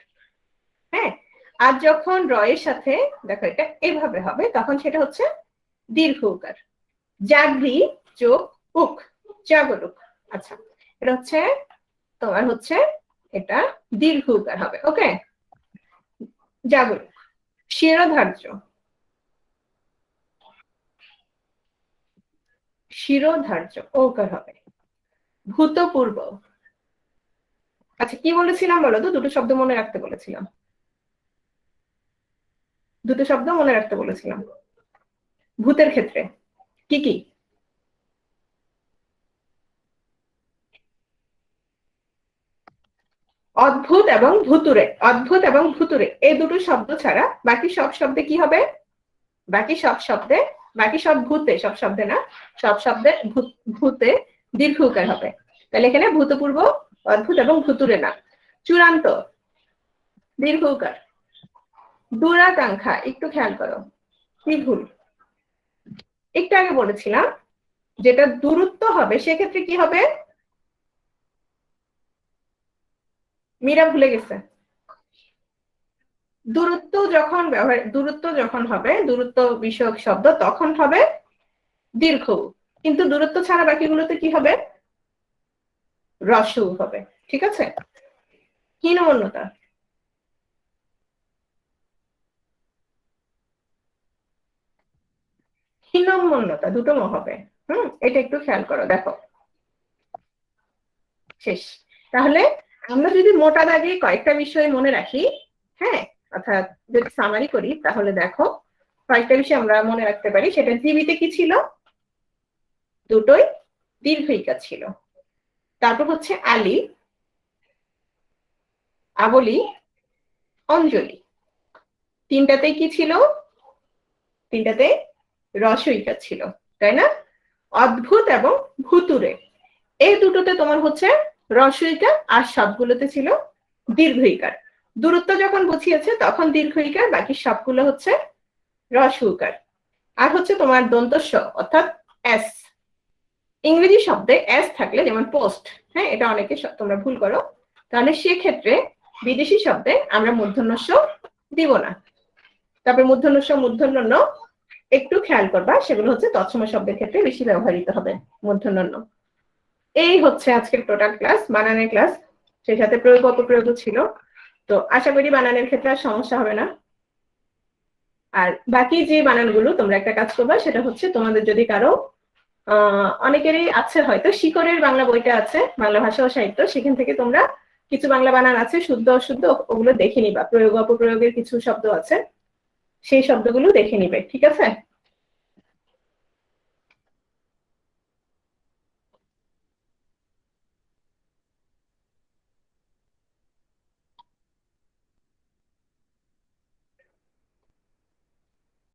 [SPEAKER 1] হ্যাঁ। আর যখন র এর সাথে দেখো এটা এভাবে হবে তখন সেটা হচ্ছে দীর্ঘ উকার। জাগরি যোগ উক, জাগরুক। আচ্ছা, এটা হচ্ছে তোমার হচ্ছে এটা দীর্ঘ উকার হবে, ওকে। জাগরুক। শিরোধার্য, শিরোধার্য ওকার হবে। ভূতপূর্ব, আচ্ছা কি বলেছিলাম বলো তো? দুটো শব্দ মনে রাখতে বলেছিলাম, দুটো শব্দ মনে রাখতে বলেছিলাম ভূতের ক্ষেত্রে। কি কি? অদ্ভুত এবং ভুতুরে। অদ্ভুত এবং ভুতুরে এই দুটো শব্দ ছাড়া বাকি সব শব্দে কি হবে? বাকি সব শব্দে, বাকি সব ভূতে, সব শব্দে না, সব শব্দে ভূতে দীর্ঘ উকার হবে। তাহলে এখানে ভূতপূর্ব, অদ্ভুত এবং ভুতুরে না। চূড়ান্ত, দীর্ঘ উকার। দূরাকাঙ্ক্ষা, একটু খেয়াল করো, কি ভুল? একটু আগে বলেছিলাম যেটা দূরত্ব হবে সেক্ষেত্রে কি হবে? মীরা ভুলে গেছে। দূরত্ব যখন ব্যবহার, দূরত্ব যখন হবে, দূরত্ব বিষয়ক শব্দ তখন হবে দীর্ঘ, কিন্তু দূরত্ব ছাড়া বাকিগুলোতে কি হবে? রস্য হবে, ঠিক আছে। হীনমন্যতা, হীনমন্যতা দুটো ম হবে। এটা একটু খেয়াল করো, দেখো শেষ। তাহলে আমরা যদি মোটা দাগে কয়েকটা বিষয় মনে রাখি, হ্যাঁ, অর্থাৎ যদি সামারি করি তাহলে দেখো কয়েকটা বিষয় আমরা মনে রাখতে পারি। সেটা জীবিতে কি ছিল? দুটোই দীর্ঘ ইকার ছিল। তারপর হচ্ছে আলী, আবলি, অঞ্জলি, তিনটাতেই কি ছিল? তিনটাতে রস্য ইকার ছিল, তাই না? অদ্ভুত এবং ভুতুরে এই দুটোতে তোমার হচ্ছে রস্য ইকার, আর সবগুলোতে ছিল দীর্ঘ ইকার। দূরত্ব যখন বুঝিয়েছে তখন দীর্ঘ ইকার, বাকি সবগুলো হচ্ছে রস্য উকার। আর হচ্ছে তোমার দন্তস্ব অর্থাৎ এস। ইংরেজি শব্দে এস থাকলে, যেমন পোস্ট, হ্যাঁ, এটা অনেকে তোমরা ভুল করো, তাহলে সেক্ষেত্রে বিদেশি শব্দে আমরা মূর্ধন্যস্ব দিব না। তারপরে মূর্ধন্যস্ব, মূর্ধন্য একটু খেয়াল করবা, সেগুলো হচ্ছে তৎসম শব্দের ক্ষেত্রে বেশি ব্যবহৃত হবে মূর্ধন্য। এই হচ্ছে আজকের টোটাল ক্লাস, বানানের ক্লাস, সেই সাথে প্রয়োগ অপপ্রয়োগ ছিল। তো আশা করি বানানের ক্ষেত্রে আর সমস্যা হবে না। আর বাকি যে বানানগুলো তোমরা একটা কাজ করবা, সেটা হচ্ছে তোমাদের যদি কারো অনেকেরই আছে, হয়তো শিকরের বাংলা বইটা আছে, বাংলা ভাষা ও সাহিত্য, সেখান থেকে তোমরা কিছু বাংলা বানান আছে, শুদ্ধ অশুদ্ধ, ওগুলো দেখে নিবা। প্রয়োগ অপপ্রয়োগের কিছু শব্দ আছে, সেই শব্দগুলো দেখে নিবে, ঠিক আছে?